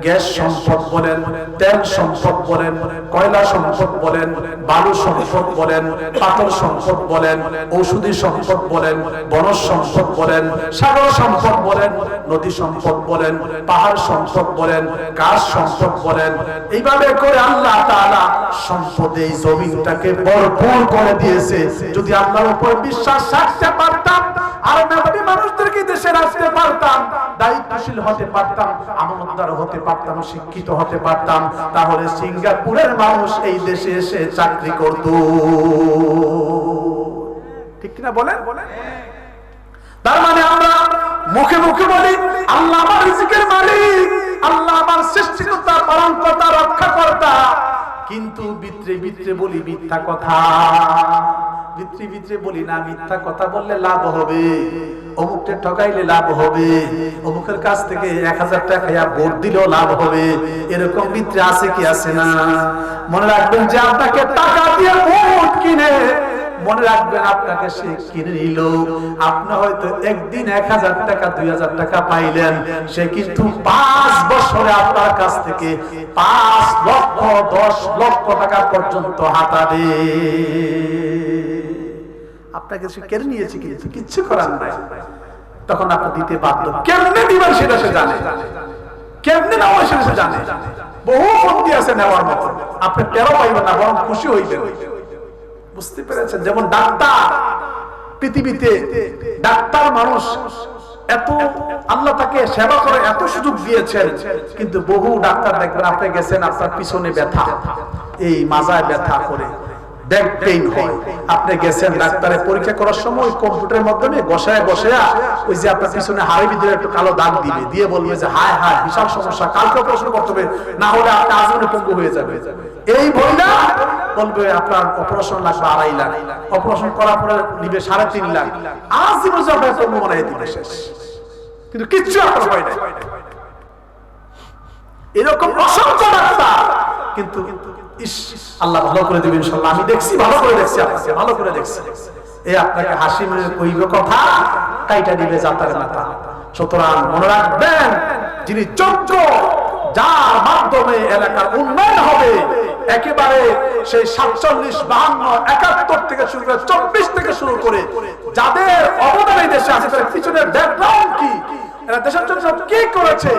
গ্যাস সম্পদ বলেন, তেল সম্পদ বলেন, কয়লা সম্পদ বলেন, বালু সম্পদ বলেন, পাথর সম্পদ বলেন, ঔষধি সম্পদ বলেন, বনজ সম্পদ বলেন, সাগর সম্পদ বলেন, নদী সম্পদ বলেন, পাহাড় সম্পদ বলেন, গাছ সম্পদ বলেন। এইভাবে করে আল্লাহ তাআলা সম্পদে এই জমিনটাকে ভরপুর করে দিয়েছে। যদি আল্লাহর উপর বিশ্বাস রাখতে পারতাম, আর মেধাবী মানুষদেরকে দেশে রাখতে পারতাম, দায়িত্বশীল হতে পারতাম, আমানতদার হতে পারতাম, শিক্ষিত হতে পারতাম, তাহলে সিঙ্গাপুরের মানুষ এই দেশে এসে চাকরি করত, ঠিক কিনা বলেন? তার মানে আমরা মুখে মুখে বলি আল্লাহ আমার রিজিকের মালিক, আল্লাহ আমার সৃষ্টিকর্তা, পালনকর্তা, রক্ষাকর্তা, কিন্তু ভিতরে ভিতরে বলি মিথ্যা কথা। ভিতরে ভিতরে বলি না, মিথ্যা কথা বললে লাভ হবে, অমুককে ঠকাইলে লাভ হবে, অমুকের কাছ থেকে 1000 টাকা ভোট দিলেও লাভ হবে, এরকম ভিতরে আছে কি আছে না? মনে রাখবেন যে আপনাকে টাকা দিয়ে ভোট কিনে, মনে রাখবেন আপনাকে সে কিনে নিল, আপনি হয়তো একদিন 1000 টাকা 2000 টাকা পাইলেন, সে কিন্তু 5 বছরে আপনার কাছ থেকে 5 লক্ষ 10 লক্ষ টাকা পর্যন্ত হাতাবে। আপনাকে সে কেড়ে নিয়েছে, কিন্তু কিচ্ছু করার নাই, তখন আপনি দিতে বাধ্য। কেমনে দিবেন সেটা সে জানে, কেমনে নেওয়া সেটা সে জানে। বহু পন্থী আছে নেওয়ার মতো, আপনি টেরো পাইবেন না, বরং খুশি হইবেন। বুঝতে পেরেছেন? যেমন ডাক্তার, পৃথিবীতে ডাক্তার মানুষ এত, আল্লাহ তাকে সেবা করে এত সুযোগ দিয়েছেন, কিন্তু বহু ডাক্তার দেখবেন আপনি গেছেন, আপনার পিছনে ব্যথা, এই মাজায় ব্যথা করে, ব্যাক পেইন হয়, আপনি গেছেন ডাক্তারের পরীক্ষা করার সময় কম্পিউটারের মাধ্যমে বসায় ওই যে আপনার পিছনে হাড়ের ভিতরে একটু কালো দাগ দিবে, দিয়ে বলবে যে হায় হায় বিশাল সমস্যা, কালকে অপারেশন করতে হবে, না হলে আপনি আজীবনে পঙ্গু হয়ে যাবে। এই বইটা বলবে আপনার অপারেশন লাগবে 2.5 লাখ, অপারেশন করার পরে নিবে 3.5 লাখ, আজীবন আপনার পঙ্গু বানিয়ে দিবে শেষ, কিন্তু কিচ্ছু আপনার হয় না। এরকম অসংখ্য ডাক্তার, কিন্তু আল্লাহ ভালো করে দিবেন ইনশাআল্লাহ। আমি দেখছি, ভালো করে দেখছি, আপনাকে ভালো করে দেখছি। এই আপনাকে হাসি মুখে কইবে কথা, কাইটা দিবে জাতার মাথা। সুতরাং মনে রাখবেন, যিনি যোগ্য, যার মাধ্যমে এলাকার উন্নয়ন হবে, একেবারে সেই 47, 52, 71 থেকে শুরু করে 24 থেকে শুরু করে যাদের অবদান এই দেশে আছে, তাদের পিছনের ব্যাকগ্রাউন্ড কি, এরা দেশের জন্য কি করেছে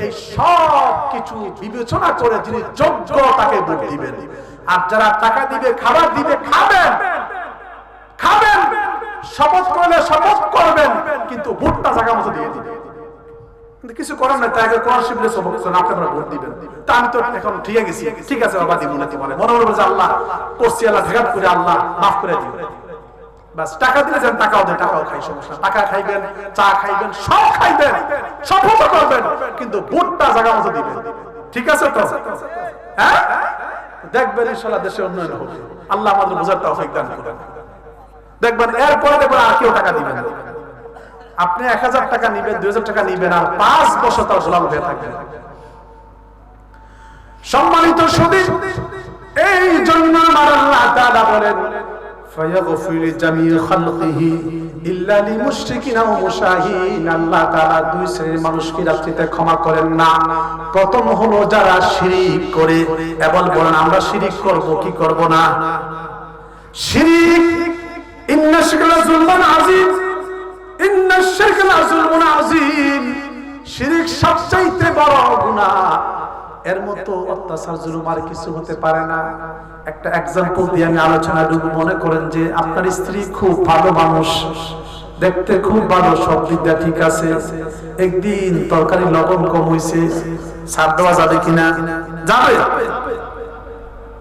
এই সব কিছু বিবেচনা করে যিনি যোগ্য তাকে ভোট দিবেন। আর যারা টাকা দিবে, খাবার দিবে, খাবেন, শপথ করলে শপথ করবেন, কিন্তু ভোটটা জায়গা মতো দিয়ে দিবেন। কিন্তু কিছু করেন না, তাই কোরআন শিবলে সবক করেন, আপনারা ভোট দিবেন। তা আমি তো এখন ঠিক গেছি, ঠিক আছে বাবা দিব না, মনে মনে যে আল্লাহ করছি, আল্লাহ ভেগাত করে আল্লাহ মাফ করে দিবেন। বাস টাকা দিলে যেন টাকাও দেয়, টাকাও খাই, সমস্যা। টাকা খাইবেন, চা খাইবেন, সব খাইবেন, শপথ করবেন, কিন্তু ভোটটা জায়গা মতো দিবেন। ঠিক আছে তো? হ্যাঁ, দেখবেন ইনশাআল্লাহ দেশে উন্নয়ন হবে। আল্লাহ আমাদের বোঝার তৌফিক দান করুন। দেখবেন এরপরে দেখবেন আর কেউ টাকা দিবেন। আপনি 1000 টাকা নিবেন, 2000 টাকা নিবেন, আর 5 বছর তার গোলাম হয়ে থাকবেন। সম্মানিত সুধী, এই জন্য আল্লাহ তাআলা বলেন ফায়াগফির জামিল খালকিহি ইল্লা লিমুশরিকিন ওয়া মুশাহিন। আল্লাহ তাআলা দুই শ্রেণীর মানুষকে রাত্রিতে ক্ষমা করেন না। প্রথম হলো যারা শিরক করে, এবং বলেন আমরা শিরক করব কি করব না? শিরক, ইন্না শিরকা লাযুলমুন আযীম, ইন্না শিরকা লাযুলমুন আযীম। শিরক সবচেয়ে বড় গুনাহ, এর মতো অত্যাচার জুলুম আর কিছু হতে পারে না। একটা এক্সাম্পল দিয়ে আমি আলোচনা ঢুকবো। মনে করেন যে আপনার স্ত্রী খুব ভালো মানুষ, দেখতে খুব ভালো, সব দিক দিয়ে ঠিক আছে। একদিন তরকারি লবণ কম হয়েছে, ছাড় দেওয়া যাবে কিনা? যাবে।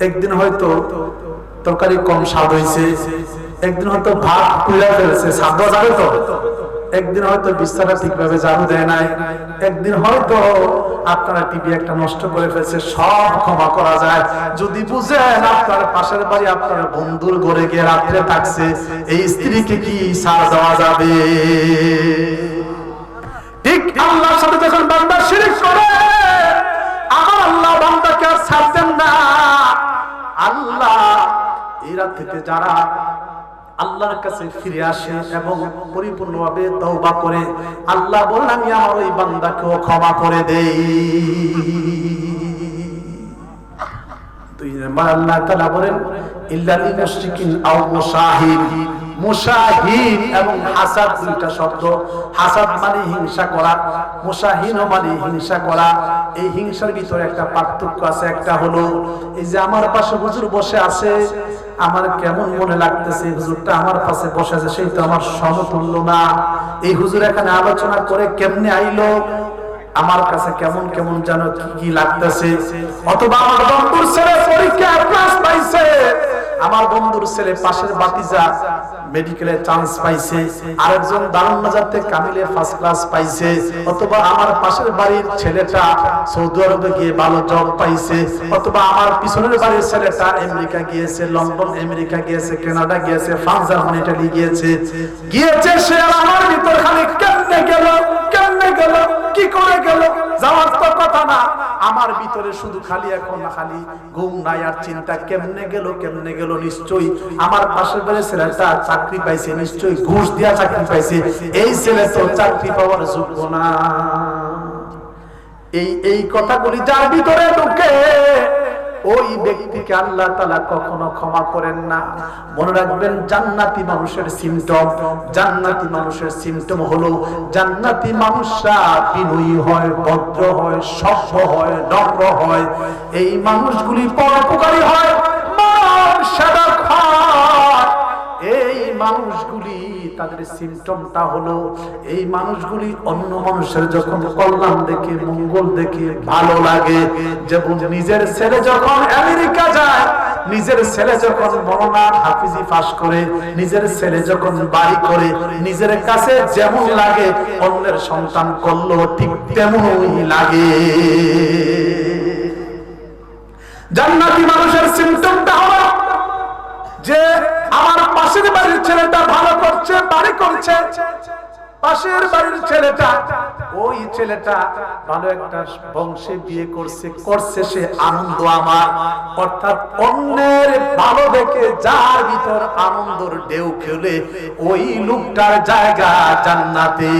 একদিন হয়তো তরকারি কম স্বাদ হয়েছে, একদিন হয়তো ভাত পুড়ে ফেলেছে, ছাড় দেওয়া যাবে তো? একদিন হয়তো বিছানা ঠিকভাবে ঝাড়ু দেয় নাই, একদিন হয়তো আপনারা টিভি একটা নষ্ট করে ফেলছে, সব ক্ষমা করা যায় যদি বুঝেন আপনার পাশের বাড়ি আপনার বন্ধুর ঘরে গিয়ে রাত্রে থাকছে, এই স্ত্রীকে কি ছাড় দেওয়া যাবে? ঠিক আল্লাহর সাথে যখন বান্দা শিরক করে, আমার আল্লাহ বান্দাকে আর ছাড়তেন না। আল্লাহ এই রাত থেকে যারা আল্লাহর কাছে ফিরে আসে এবং পরিপূর্ণভাবে তওবা করে, আল্লাহ বলেন আমি আমার ওই বান্দাকেও ক্ষমা করে দেই। দুই নম্বর আল্লাহ তাআলা বলেন ইল্লা লিল মুশরিকিন আও মুশাহিদ। মুশাহিদ এবং হাসাদ দুইটা শব্দ। হাসাদ মানে হিংসা করা, মুশাহিদ মানে হিংসা করা। এই হিংসার ভিতরে একটা পার্থক্য আছে। একটা হলো এই যে আমার পাশে হুজুর বসে আছে, আমার কেমন মনে লাগতেছে হুজুরটা আমার পাশে বসে আছে, সেই তো আমার সমতুল্য না। এই হুজুর এখানে আলোচনা করে কেমনে আইলো, আমার কাছে কেমন কেমন যেন কি লাগতেছে। অথবা আমার বন্ধুর ছেলে পরীক্ষায় ক্লাস পাইছে, আমার বন্ধুর ছেলে পাশের বাতিজা মেডিকেলে চান্স পাইছে, আরেকজন দারুন নাজাতে কামিলে ফার্স্ট ক্লাস পাইছে, অথবা আমার পাশের বাড়ির ছেলেটা সৌদি আরবে গিয়ে ভালো জব পাইছে, অথবা আমার পিছনের বাড়ির ছেলেটা আমেরিকা গিয়েছে, লন্ডন আমেরিকা গিয়েছে, কানাডা গিয়েছে, ফ্রান্স জার্মানি ইতালি গিয়েছে। সে আমার ভিতর খালি কেমনে গেল, কেমনে গেল, কি করে গেল, যাওয়ার তো কথা না। আমার ভিতরে শুধু খালি এখন খালি ঘুম নাই আর চিন্তা, কেমনে গেল, কেমনে গেল। নিশ্চয়ই আমার পাশের বাড়ির ছেলেটা চাকরি পাইছে, নিশ্চয়ই ঘুষ দিয়া চাকরি পাইছে, এই ছেলে তো চাকরি পাওয়ার যোগ্য না। এই কথাগুলি যার ভিতরে ঢুকে, ওই ব্যক্তিকে আল্লাহ তাআলা কখনো ক্ষমা করেন না। মনে রাখবেন জান্নাতি মানুষের সিম্পটম, জান্নাতি মানুষের সিম্পটম হলো জান্নাতি মানুষরা বিনয়ী হয়, ভদ্র হয়, সভ্য হয়, নম্র হয়। এই মানুষগুলি পরোপকারী হয়, মান সাধক হয়। এই মানুষগুলি তাদের সিম্পটমটা হলো এই মানুষগুলি অন্য মানুষের যখন কল্যাণ দেখে, মঙ্গল দেখে ভালো লাগে। যেমন নিজের ছেলে যখন আমেরিকা যায়, নিজের ছেলে যখন মওলানা হাফিজি পাস করে, নিজের ছেলে যখন বাড়ি করে, নিজের কাছে যেমন লাগে অন্যের সন্তান করলো ঠিক তেমনই লাগে। জান্নাতি মানুষের সিম্পটমটা হলো যে আমার পাশের বাড়ির ছেলেটা ভালো করছে, বাড়ি করছে, পাশের বাড়ির ছেলেটা, ওই ছেলেটা ভালো একটা বংশে বিয়ে করছে, সে আনন্দ আমার। অর্থাৎ অন্যের ভালো দেখে যার ভিতর আনন্দের ঢেউ খেলে, ওই লোকটার জায়গা জান্নাতে।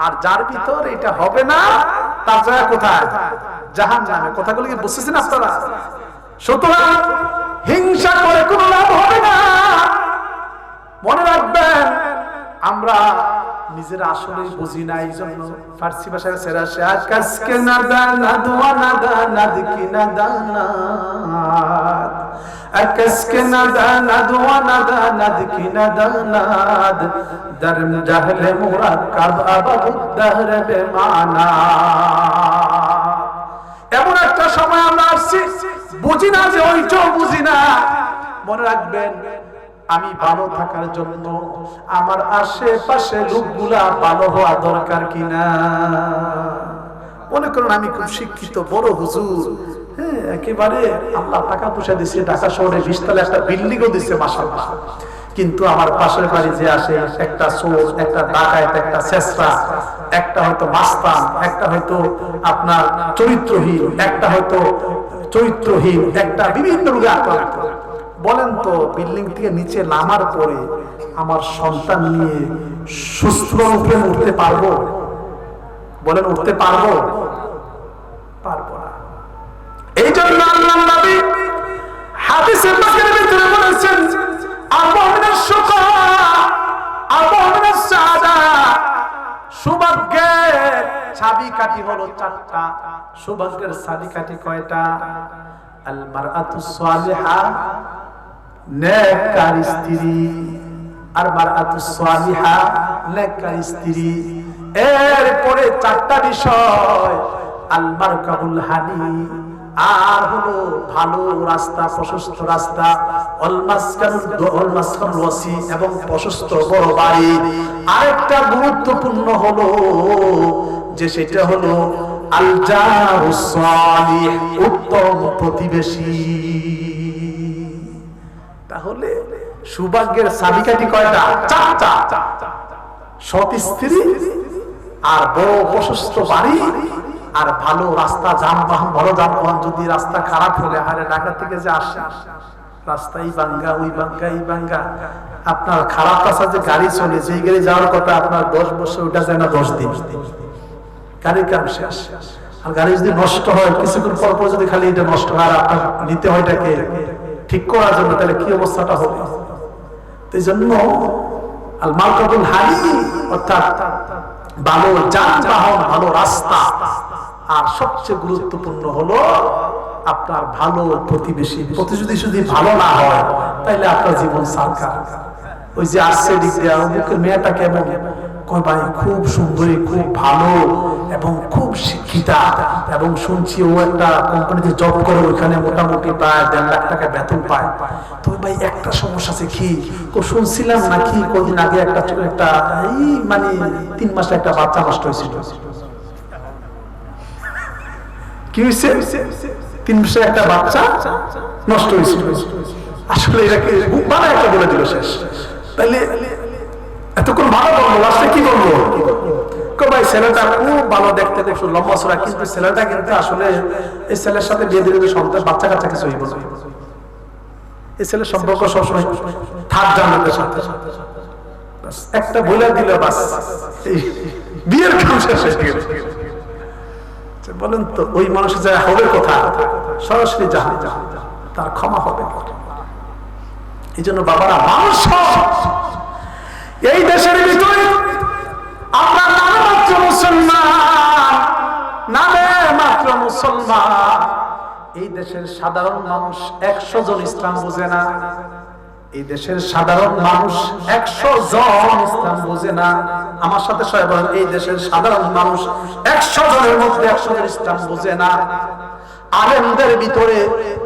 আর যার ভিতর এটা হবে না, তার জায়গা কোথায়? জাহান্নামে। কথাগুলো কি বুঝতেছেন আপনারা? সুতরাং হিংসা করে কোনো লাভ হবে না। মনে রাখবেন আমরা নিজের আসলে বুঝি না, এই জন্য ফার্সি ভাষায় সেরা সে আকাশকে নাদা নাদওয়া নাদা নাদকি নাদা নাদ, আকাশকে নাদা নাদওয়া নাদা নাদকি নাদা নাদ, দরম জাহলে মুরাক্কাব আবাদুদ দাহর বেমানা। এমন একটা সময় আমরা আসছি বুঝি না যে ওইটাও বুঝি না। মনে রাখবেন, আমি ভালো থাকার জন্য আমার আশেপাশে লোকগুলা ভালো হওয়া দরকার কিনা। মনে করুন আমি খুব শিক্ষিত বড় হুজুর, হ্যাঁ একেবারে আল্লাহ টাকা পয়সা দিচ্ছে, ঢাকা শহরে 20 তলা একটা বিল্ডিংও দিচ্ছে মাশাআল্লাহ, কিন্তু আমার পাশের বাড়ি যে আসে একটা চোর, একটা ডাকাত, একটা ছেসরা, একটা হয়তো মাস্তান, একটা হয়তো আপনার চরিত্রহীন, একটা হয়তো চরিত্রহীন, একটা বিভিন্ন রোগে আক্রান্ত। বলেন তো বিল্ডিং থেকে নিচে নামার পরে আমার সন্তান নিয়ে সুস্থ রূপে উঠতে পারবো? বলেন উঠতে পারবো? পারবো না। এই জন্য আল্লাহর নবী হাদিসে পাকের ভিতরে বলেছেন, সৌভাগ্যের চাবিকাঠি হলো 4টা। সৌভাগ্যের চাবিকাঠি কয়টা? আল মারআতুস সালিহা, নেককার স্ত্রী, আর মারআতুস সালিহা, নেককার স্ত্রী। এরপরে 4টা বিষয়, আল মারকাবুল হানি, আর হলো ভালো রাস্তা, প্রশস্ত রাস্তা, ওয়াল মাসকানুল ওয়াসি, এবং প্রশস্ত বড় বাড়ি। আরেকটা গুরুত্বপূর্ণ হলো যে সেটা হলো আল জারুস সালিহ, উত্তম প্রতিবেশী। তাহলে সৌভাগ্যের চাবিকাঠি কয়টা? 4টা। সৎ স্ত্রী, আর বড় প্রশস্ত বাড়ি, আর ভালো রাস্তা, যানবাহন, বড় যানবাহন। যদি রাস্তা খারাপ হলে, আরে ঢাকা থেকে যে আসে রাস্তাই ভাঙ্গা, ওই ভাঙ্গা, এই ভাঙ্গা, আপনার খারাপ রাস্তা যে গাড়ি চলে, যেই গাড়ি যাওয়ার কথা আপনার 10 বছর, ওটা যায় না 10 দিন, গাড়ির কাম শেষ। আর গাড়ি যদি নষ্ট হয় কিছুক্ষণ পর পর, যদি খালি এটা নষ্ট হয়, আর আপনার নিতে হয় এটাকে ঠিক করার জন্য, তাহলে কি অবস্থাটা হবে? এই জন্য আল মারকাবুল হানি, অর্থাৎ ভালো যানবাহন, ভালো রাস্তা, আর সবচেয়ে গুরুত্বপূর্ণ হলো আপনার ভালো প্রতিবেশী। প্রতিবেশী যদি ভালো না হয় তাহলে আপনার জীবন সারকার। ওই যে আসছে দিক দিয়ে অমুকের মেয়েটা কেমন, কয় ভাই খুব সুন্দরী, খুব ভালো এবং খুব শিক্ষিতা, এবং শুনছি ও একটা কোম্পানিতে জব করে, ওইখানে মোটামুটি প্রায় 1.5 লাখ টাকা বেতন পায়। তো ভাই একটা সমস্যা আছে কি, শুনছিলাম নাকি কদিন আগে একটা এই মানে 3 মাসে একটা বাচ্চা নষ্ট হয়েছিল। কি হয়েছে? 3 মাসে একটা বাচ্চা নষ্ট হয়েছিল। আসলে এটাকে মানে একটা বলে দিল শেষ। তাহলে এতক্ষণ ভালো বলবো, লাস্টে কি বলবো? ভাই ছেলেটা খুব ভালো দেখতে, খুব লম্বা চড়া, কিন্তু ছেলেটা কিন্তু আসলে এই ছেলের সাথে বিয়ে দিলে সন্তান, বাচ্চা কাচ্চা কিছু হইব না। এই ছেলের সম্পর্ক সবসময় থার্ড জান্নাতের সাথে। একটা বলে দিলে বাস বিয়ের কাম শেষ হয়ে গেল। বলেন তো ওই মানুষের যা হবে কথা, সরাসরি জাহান্নাম, তার ক্ষমা হবে না। এই জন্য বাবারা, মানুষ এই দেশের ভিতরে আমরা নামে মাত্র মুসলমান, নামে মাত্র মুসলমান। এই দেশের সাধারণ মানুষ 100 জন ইসলাম বোঝে না। এই দেশের সাধারণ মানুষ 100 জন ইসলাম বোঝে না। আমার সাথে সবাই বলেন, এই দেশের সাধারণ মানুষ 100 জনের মধ্যে 100 জন ইসলাম বোঝে না। আলেমদের ভিতরে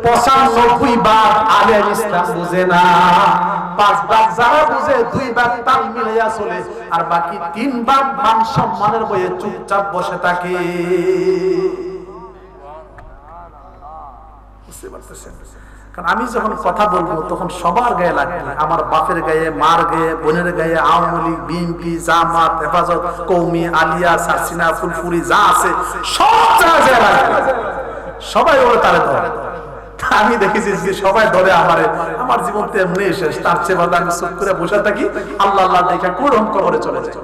95 ভাগ আলেম ইসলাম বুঝে না। 5 ভাগ যারা বুঝে, 2 ভাগ তাল মিলাইয়া চলে, আর বাকি 3 ভাগ মান সম্মানের বয়ে চুপচাপ বসে থাকে। বুঝতে পারতেছেন? কারণ আমি যখন কথা বলবো তখন সবার গায়ে লাগবে, আমার বাপের গায়ে, মার গায়ে, বোনের গায়ে, আওয়ামী লীগ, বিএনপি, জামাত, হেফাজত, কওমি, আলিয়া, সারসিনা, ফুলফুরি যা আছে সব জায়গায় লাগবে। সবাই ওরা তারে ধরে। আমি দেখেছি যে সবাই ধরে আমার জীবন তো এমনি শেষ, তার চেয়ে ভালো আমি চুপ করে বসে থাকি, আল্লাহ আল্লাহ দেখে কোরআন কবরে চলে যায়।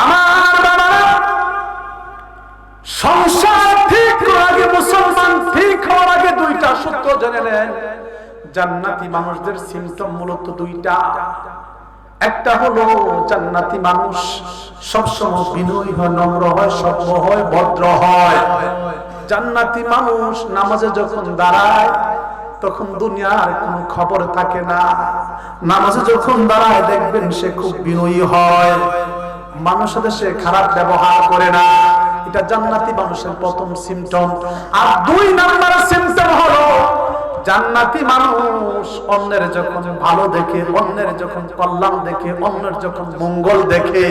আমার বাবা, সংসার ঠিক হওয়ার আগে, মুসলমান ঠিক হওয়ার আগে 2টা সূত্র জেনে নেন। জান্নাতি মানুষদের সিম্পটম মূলত 2টা। একটা হলো জান্নাতি মানুষ সবসময় বিনয়ী হয়, নম্র হয়, সভ্য হয়, ভদ্র হয়। জান্নাতি মানুষ নামাজে যখন দাঁড়ায় তখন দুনিয়ার কোনো খবর থাকে না। নামাজে যখন দাঁড়ায় দেখবেন সে খুব বিনয়ী হয়, মানুষের সাথে সে খারাপ ব্যবহার করে না। এটা জান্নাতি মানুষের প্রথম সিম্পটম। আর 2 নাম্বার সিম্পটম হলো জান্নাতি মানুষ অন্যের যখন ভালো দেখে, অন্যের যখন কল্যাণ দেখে, অন্যের যখন মঙ্গল দেখে,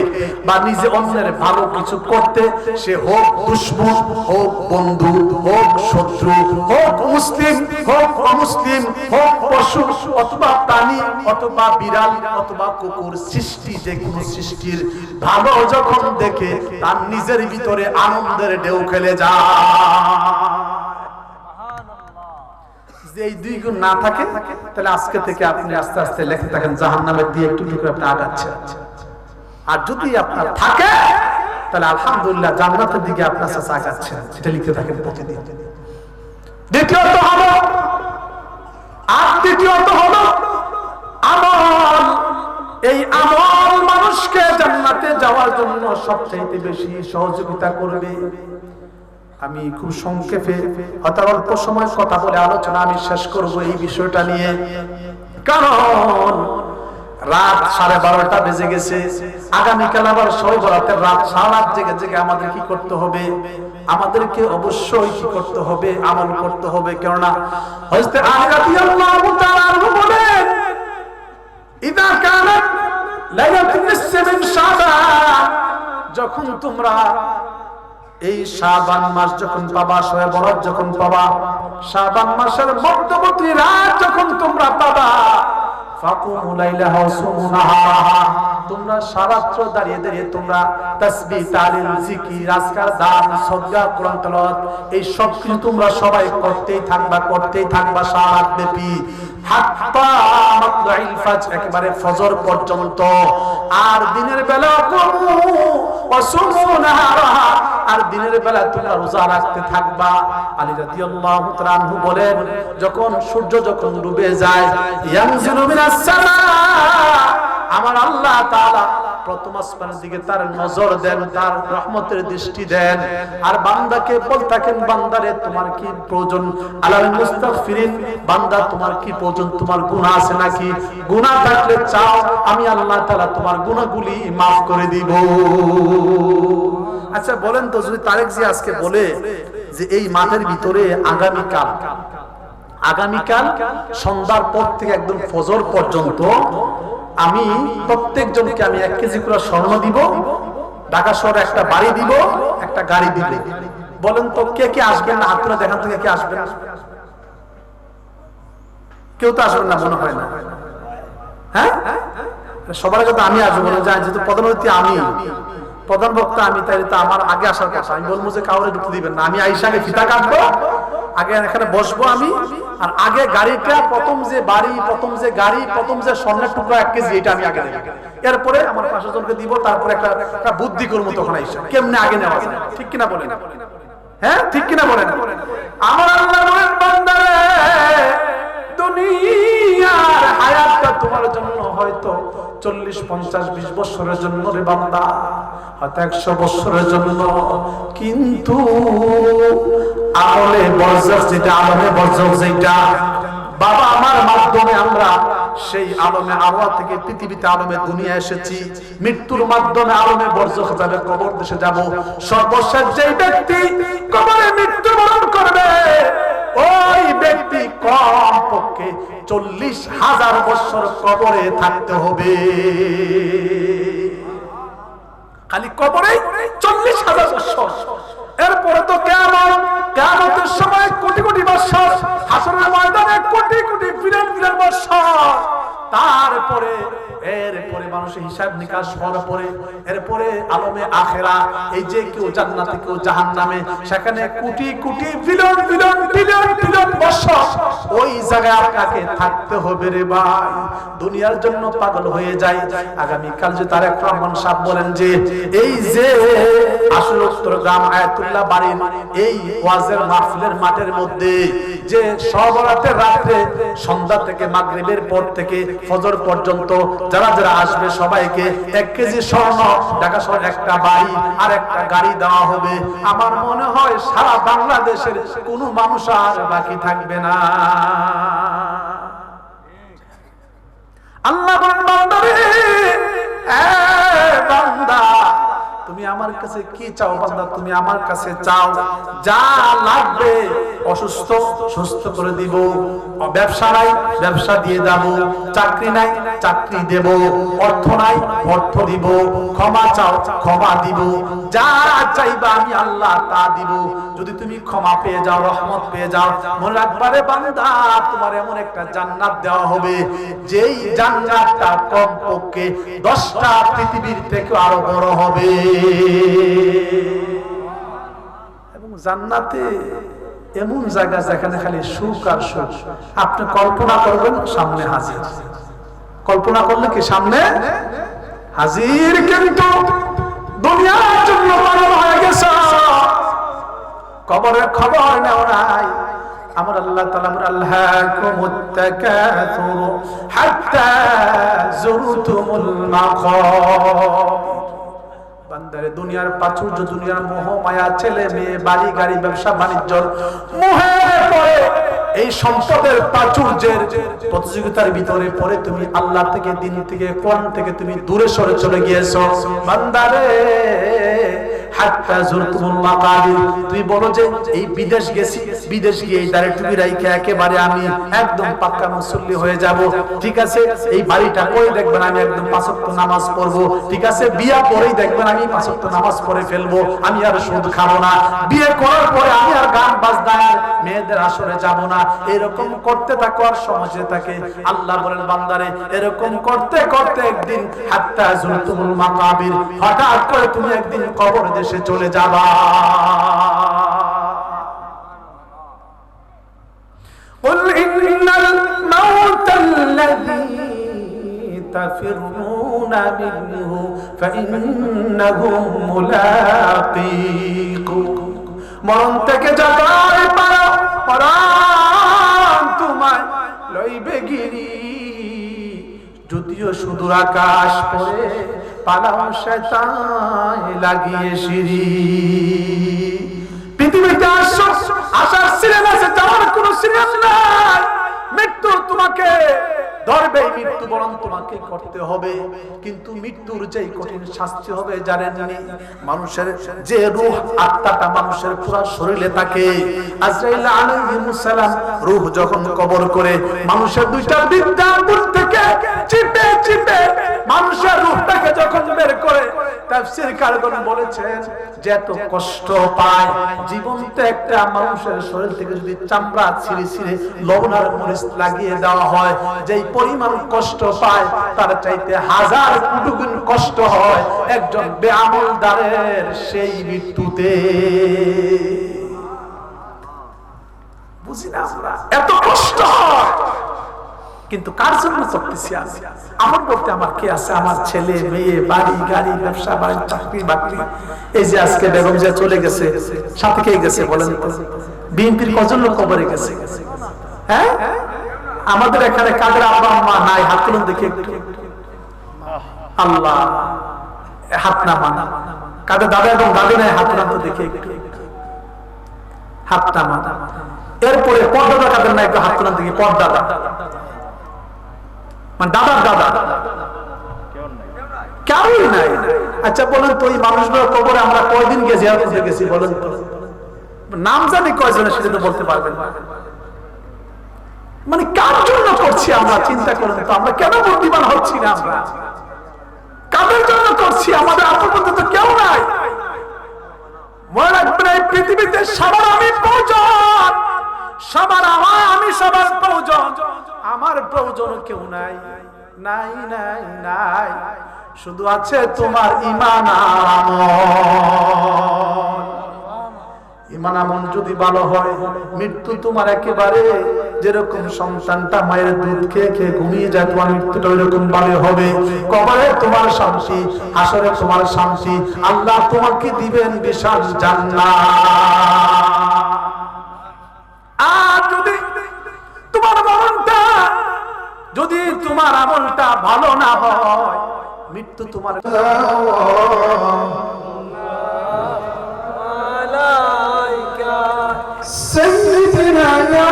বা নিজে অন্যের ভালো কিছু করতে, সে হোক দুশমন, হোক বন্ধু, হোক শত্রু, হোক মুসলিম, হোক অমুসলিম, হোক পশু অথবা প্রাণী অথবা বিড়াল অথবা কুকুর, সৃষ্টি যে কোনো সৃষ্টির ভালো যখন দেখে তার নিজের ভিতরে আনন্দের ঢেউ খেলে যায়। এই 2 গুণ না থাকে তাহলে আজকে থেকে আপনি আস্তে আস্তে লেখে থাকেন জাহান্নামের দিয়ে একটু একটু আপনি আগাচ্ছেন। আর যদি আপনার থাকে তাহলে আলহামদুলিল্লাহ জান্নাতের দিকে আপনার কাছে আগাচ্ছেন, এটা লিখতে থাকেন প্রতিদিন। দ্বিতীয়ত হলো আমল। এই আমল মানুষকে জান্নাতে যাওয়ার জন্য সবচেয়ে বেশি সহযোগিতা করবে। আমি খুব সংক্ষেপে অত অল্প সময় কথা বলে আলোচনা আমি শেষ করব এই বিষয়টা নিয়ে, কারণ রাত 12:30 বেজে গেছে। আগামীকাল আবার শবে বরাতের রাত, সারা রাত জেগে জেগে আমাদের কি করতে হবে? আমাদেরকে অবশ্যই কি করতে হবে? আমল করতে হবে। কেননা হযরত আলী রাদিয়াল্লাহু তাআলা আনহু বলেন, ইদা কানাত লাইলাতুন নিসফি মিন শাবান, যখন তোমরা এই শাবান মাস যখন পাবা, শবে বরাত যখন পাবা, শাবান মাসের মধ্যবর্তী রাত যখন তোমরা পাবা, ফাকুমু লাইলাহা ওয়া সুমু নাহারাহা, তোমরা সারাত্র দাঁড়িয়ে দাঁড়িয়ে তোমরা তাসবিহ, তাহলিল, জিকির, আজকার, দান, সদকা, কোরআন তেলাওয়াত, এই সব কিছু তোমরা সবাই করতেই থাকবা সারা রাত ব্যাপী, হাত্তা মাতলাইল ফাজর, একেবারে ফজর পর্যন্ত। আর দিনের বেলা কুমু ওয়া সুমু নাহারাহা, আর দিনের বেলা তোমরা রোজা রাখতে থাকবা। আলী রাদিয়াল্লাহু তাআলা আনহু বলেন, যখন সূর্য যখন ডুবে যায়, ইয়ানজিলু মিনাস সামা, আমার আল্লাহ তাআলা প্রথম আসমানের দিকে তার নজর দেন, তার রহমতের দৃষ্টি দেন, আর বান্দাকে বলতাকেন, বান্দারে তোমার কি প্রয়োজন? আলাল মুস্তাগফিরিন, বান্দা তোমার কি প্রয়োজন? তোমার গুনাহ আছে নাকি? গুনাহ থাকলে চাও, আমি আল্লাহ তাআলা তোমার গুনাহগুলি maaf করে দিব। আচ্ছা বলেন তো, যদি তারেক জি আজকে বলে যে এই মাঠের ভিতরে আগামীকাল সন্ধ্যার পর থেকে একদম ফজর পর্যন্ত আমি প্রত্যেকজনকে আমি 1 কেজি করে স্বর্ণ দিব, ঢাকা শহরে একটা বাড়ি দিব, একটা গাড়ি দিব, বলেন তো কে কে আসবেন? না হাত তুলে দেখান থেকে কে আসবেন? কেউ তো আসবেন না মনে হয় না। হ্যাঁ, সবার আগে তো আমি আসবো, বলে যায় যেহেতু প্রধান অতিথি আমি, প্রধান বক্তা আমি, তাই তো আমার আগে আসার কথা। আমি বলবো যে কাউরে ঢুকতে দিবেন না, আমি আইসা আগে ফিতা কাটবো, আগে এখানে বসবো আমি, আর আগে গাড়িটা প্রথম যে বাড়ি, প্রথম যে গাড়ি, প্রথম যে স্বর্ণের টুকরা 1 কেজি, এটা আমি আগে দেব। এরপরে আমার 500 জনকে দিব, তারপরে একটা বুদ্ধি করবো তখন আইসা কেমনে আগে নেওয়া যায়। ঠিক কিনা বলেন? হ্যাঁ ঠিক কিনা বলেন? আমার আল্লাহ বলেন, বান্দারে দুনিয়ার হায়াতটা তোমার জন্য হয়তো 40, 50, 20 বছরের জন্য রে বান্দা, হয়তো 100 বছরের জন্য, কিন্তু আমলে বরজখ যেটা, আলমে বরজখ যেটা, বাবা আমার মাধ্যমে আমরা সেই আলমে আরওয়াহ থেকে পৃথিবীতে আলমে দুনিয়া এসেছি, মৃত্যুর মাধ্যমে আলমে বরজখ যাবে, কবর দেশে যাব। সর্বশেষ যেই ব্যক্তি কবরে মৃত্যুবরণ করবে, ওই ব্যক্তি কমপক্ষে 40,000 বছর কবরে থাকতে হবে। খালি কবরে 40,000 বছর। এরপরে তো কিয়ামতের সময় কোটি কোটি বছর, হাসরের ময়দানে কোটি কোটি বিলিয়ন বছর। তারপরে এরপরে মানুষের হিসাব নিকাশ হওয়ার পরে এরপরে আলমে আখেরা, এই যে কেউ জান্নাতে কেউ জাহান্নামে, সেখানে কোটি কোটি বিলিয়ন বছর ওই জায়গায় আপনাকে থাকতে হবে রে ভাই। দুনিয়ার জন্য পাগল হয়ে যায়। আগামীকাল যে তারেক রহমান সাহেব বলেন যে এই যে আসল উত্তরগ্রাম আয়াতুল্লাহ বাড়ির এই ওয়াজের মাহফিলের মাঠের মধ্যে যে সবরাতের রাতে সন্ধ্যা থেকে মাগরিবের পর থেকে ফজর পর্যন্ত যারা যারা আসবে সবাইকে 1 কেজি স্বর্ণ, ঢাকা শহরে একটা বাড়ি আর একটা গাড়ি দেওয়া হবে। আমার মনে হয় সারা বাংলাদেশের কোনো মানুষ আর বাকি থাকবে না। আল্লাহ বলেন বান্দারে, বান্দা তুমি আমার কাছে কি চাও? বান্দা তুমি আমার কাছে চাও, যা লাগবে, অসুস্থ সুস্থ করে দিব, ব্যবসা নাই ব্যবসা দিয়ে দেব, চাকরি নাই চাকরি দেব, অর্থ নাই অর্থ দিব, ক্ষমা চাও ক্ষমা দিব, যা চাইবা আমি আল্লাহ তা দিব। যদি তুমি ক্ষমা পেয়ে যাও, রহমত পেয়ে যাও, মনে রাখবারে বান্দা তোমার এমন একটা জান্নাত দেওয়া হবে যেই জান্নাতটা কমপক্ষে 10টা পৃথিবীর থেকে আরো বড় হবে। এবং জান্নাতে এমন জায়গা যেখানে খালি সুখ আর সুখ। আপনি কল্পনা করবেন সামনে হাজির, কল্পনা করলে কি সামনে হাজির, কিন্তু দুনিয়ার জন্য পাগল হয়ে গেছে, কবরের খবর নেও নাই। আমার আল্লাহ তাআলা আল্লাহকুমুত তাকাসুর হাত্তা যুরতুমুল মাকাবির। বান্দারে দুনিয়ার প্রাচুর্য, দুনিয়ার মোহ মায়া, ছেলে মেয়ে, বাড়ি গাড়ি, ব্যবসা বাণিজ্যর মোহে পড়ে, এই সম্পদের প্রাচুর্যের প্রতিযোগিতার ভিতরে পড়ে তুমি আল্লাহ থেকে, দিন থেকে, কোরআন থেকে তুমি দূরে সরে চলে গিয়েছো। বান্দারে হাত্তা যুরতুমুল মাকাবির, তুই বলো যে এই বিদেশ গেছি, বিদেশ গিয়ে এই দাড়ি টুপি রাইখে একেবারে আমি একদম পাক্কা মুসল্লি হয়ে যাব। ঠিক আছে, এই বাড়িটা করে দেখবেন আমি একদম 5 ওয়াক্ত নামাজ পড়বো। ঠিক আছে, বিয়া পরেই দেখবেন আমি 5 ওয়াক্ত নামাজ পড়ে ফেলবো, আমি আর সুদ খাবো না। বিয়ে করার পরে আমি আর গান বাজনা মেয়েদের আসরে যাব না। এরকম করতে থাকো আর সমাজে থাকে। আল্লাহ বলেন বান্দারে এরকম করতে করতে একদিন হাত্তা যুরতুমুল মাকাবির, হঠাৎ করে তুমি একদিন কবর দেশে চলে যাবা। قل إن الموت الذي تفرون منه فإنه ملاقيكم। মরণ থেকে যাবাই পারো, পরাণ তোমায় লইবে গিরি। যদিও সুদূর আকাশ পরে পালাও শয়তান লাগিয়ে সিঁড়ি। পৃথিবীতে আসো, আসার সিরিয়াল আছে, যাওয়ার কোনো সিরিয়াল নাই। মৃত্যু তোমাকে ধরবে, মৃত্যুবরণ তোমাকে করতে হবে। কিন্তু মৃত্যুর যে কঠিন শাস্তি হবে জানেন জানি, মানুষের যে রূহ আত্মাটা মানুষের পুরো শরীরে থাকে, আজরাইল আলাইহিস সালাম রূহ যখন কবর করে মানুষের দুইটা বিদ্যাঙ্গুল থেকে চিপে চিপে মানুষের রূহটাকে যখন বের করে, তাফসীর কারগণ বলেছেন যে এত কষ্ট পায় জীবন্ত একটা মানুষের শরীর থেকে যদি চামড়া ছিঁড়ে ছিঁড়ে লবণ আর মরিচ লাগিয়ে দেওয়া হয়, যেই পরিমাণ কষ্ট পায় তার চাইতে 1000 কোটি গুণ কষ্ট হয় একজন বেআমলদারের সেই মৃত্যুতে। বুঝি না আমরা, এত কষ্ট হয়, কিন্তু কার জন্য করতেছি আমি? আমার বলতে আমার কে আছে? আমার ছেলে মেয়ে, বাড়ি গাড়ি, ব্যবসা বাড়ি, চাকরি বাকরি। এই যে আজকে বেগম যে চলে গেছে, সাথে কে গেছে বলেন তো? বিএনপির কজন লোক কবরে গেছে? হ্যাঁ, আমাদের এখানে কাদের আব্বা আম্মা নাই? হাত তুলুন দেখি একটু। আল্লাহ, হাত না মানা। কাদের দাদা এবং দাদি নাই? হাত না তো দেখি একটু, হাত না মানা। এরপরে পর্দাদা কাদের নাই? একটু হাত তুলুন দেখি। পর্দাদা মানে দাদার দাদা কেউই নাই। আচ্ছা বলেন তো, এই মানুষগুলো কবরে আমরা কয়দিন গিয়ে জিয়ারত করতে গেছি বলেন তো? নাম জানি কয়জনের, সেটা তো বলতে পারবেন। মানে কার জন্য করছি আমরা? চিন্তা করেন তো, আমরা কেন বুদ্ধিমান হচ্ছি না? আমরা কাদের জন্য করছি? আমাদের আপন তো কেউ নাই। মনে রাখবেন, এই পৃথিবীতে সবার আমি প্রয়োজন, সবার আমি সবার প্রয়োজন। আমার প্রয়োজন কেউ নাই, নাই নাই নাই। শুধু আছে তোমার ঈমান আর আমল। ঈমান আমল যদি ভালো হয়, মৃত্যু তোমার একেবারে যেরকম সন্তানটা মায়ের দুধ খেয়ে খেয়ে ঘুমিয়ে যায়, তোমার মৃত্যুটা ওইরকম ভাবে হবে। কবরে তোমার শান্তি, হাসরে তোমার শান্তি, আল্লাহ তোমাকে দিবেন বিশাল জান্নাত। আর যদি তোমার আমলটা ভালো না হয়, মৃত্যু তোমার سيدنا يا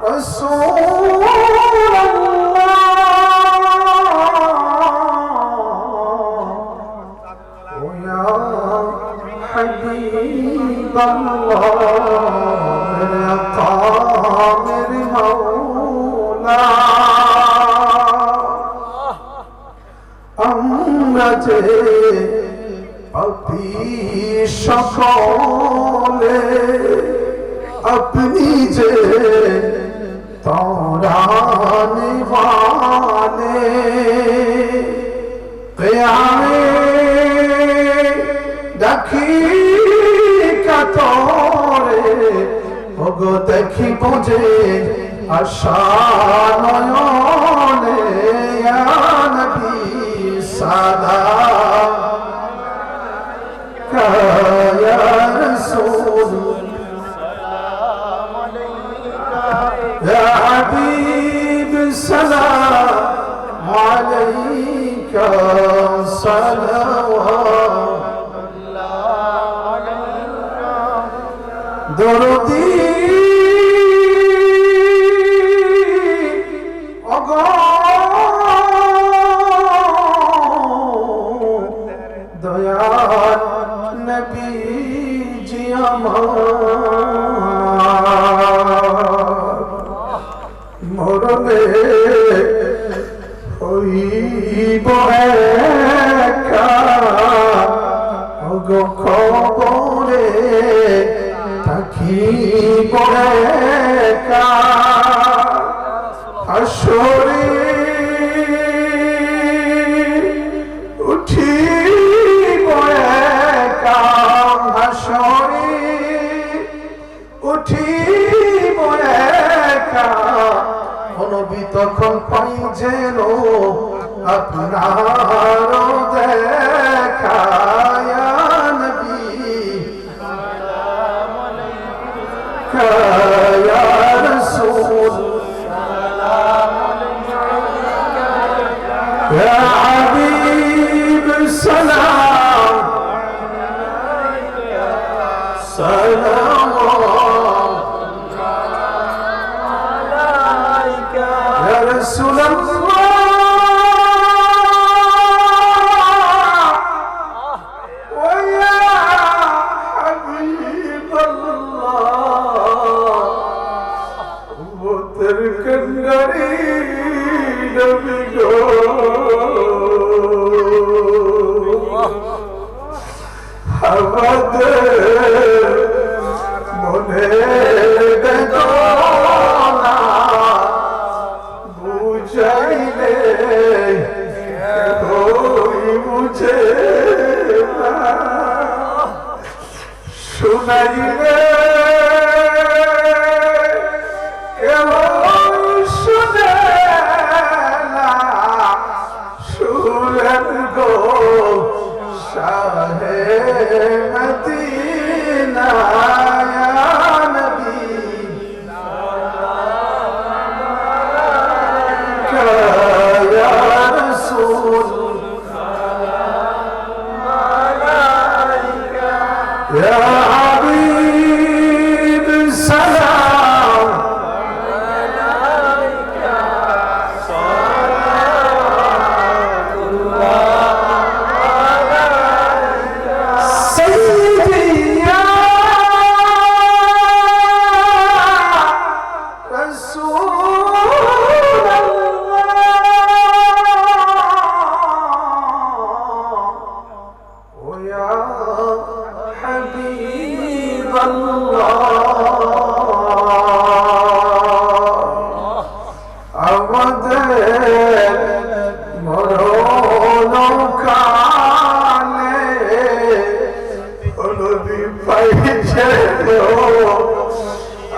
رسول الله ويا حبيب الله يا قامر مولا أمجد अपनी সকলে अपनी जे तौराने वाले क़यामे देखी कतरे ओगो देखी बुझे आशानयने या नबी सलाम या रसूल या हबीब सलाम अलैका सलावत दरूदी ओगो दयाल नबी जी मरले हईब एका ओगो खबरे থাকিব একা হাসরে উঠিব একা হাসরে উঠিব একা নবী তখন পাই যেন আপনার দেখা ইয়া নবী ইয়া রাসূল সালাম আলাইকা ইয়া হাবিব সালাম আলাইকা সালাম আলাইকা ইয়া রাসূলুল্লাহ মনে বেদনা বুঝাইলে বুঝে শুনাইলে শুনে না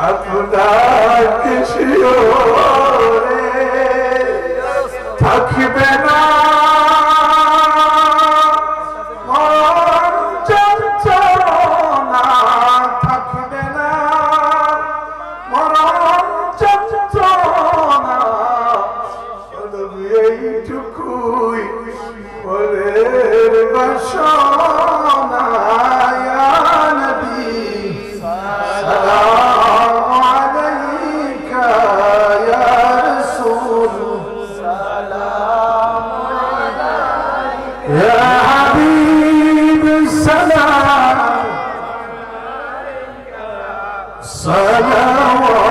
আপনাকে শিওরে থাকবে না যন্ত্রণা, থাকবে না মরণ যন্ত্রণা, এইটুকুই ওরের বাসনা। ইয়া নবী সালাম আলাইকা, ইয়া রাসূল সালাম আলাইকা, ইয়া হাবিব সালাম আলাইকা, সালাম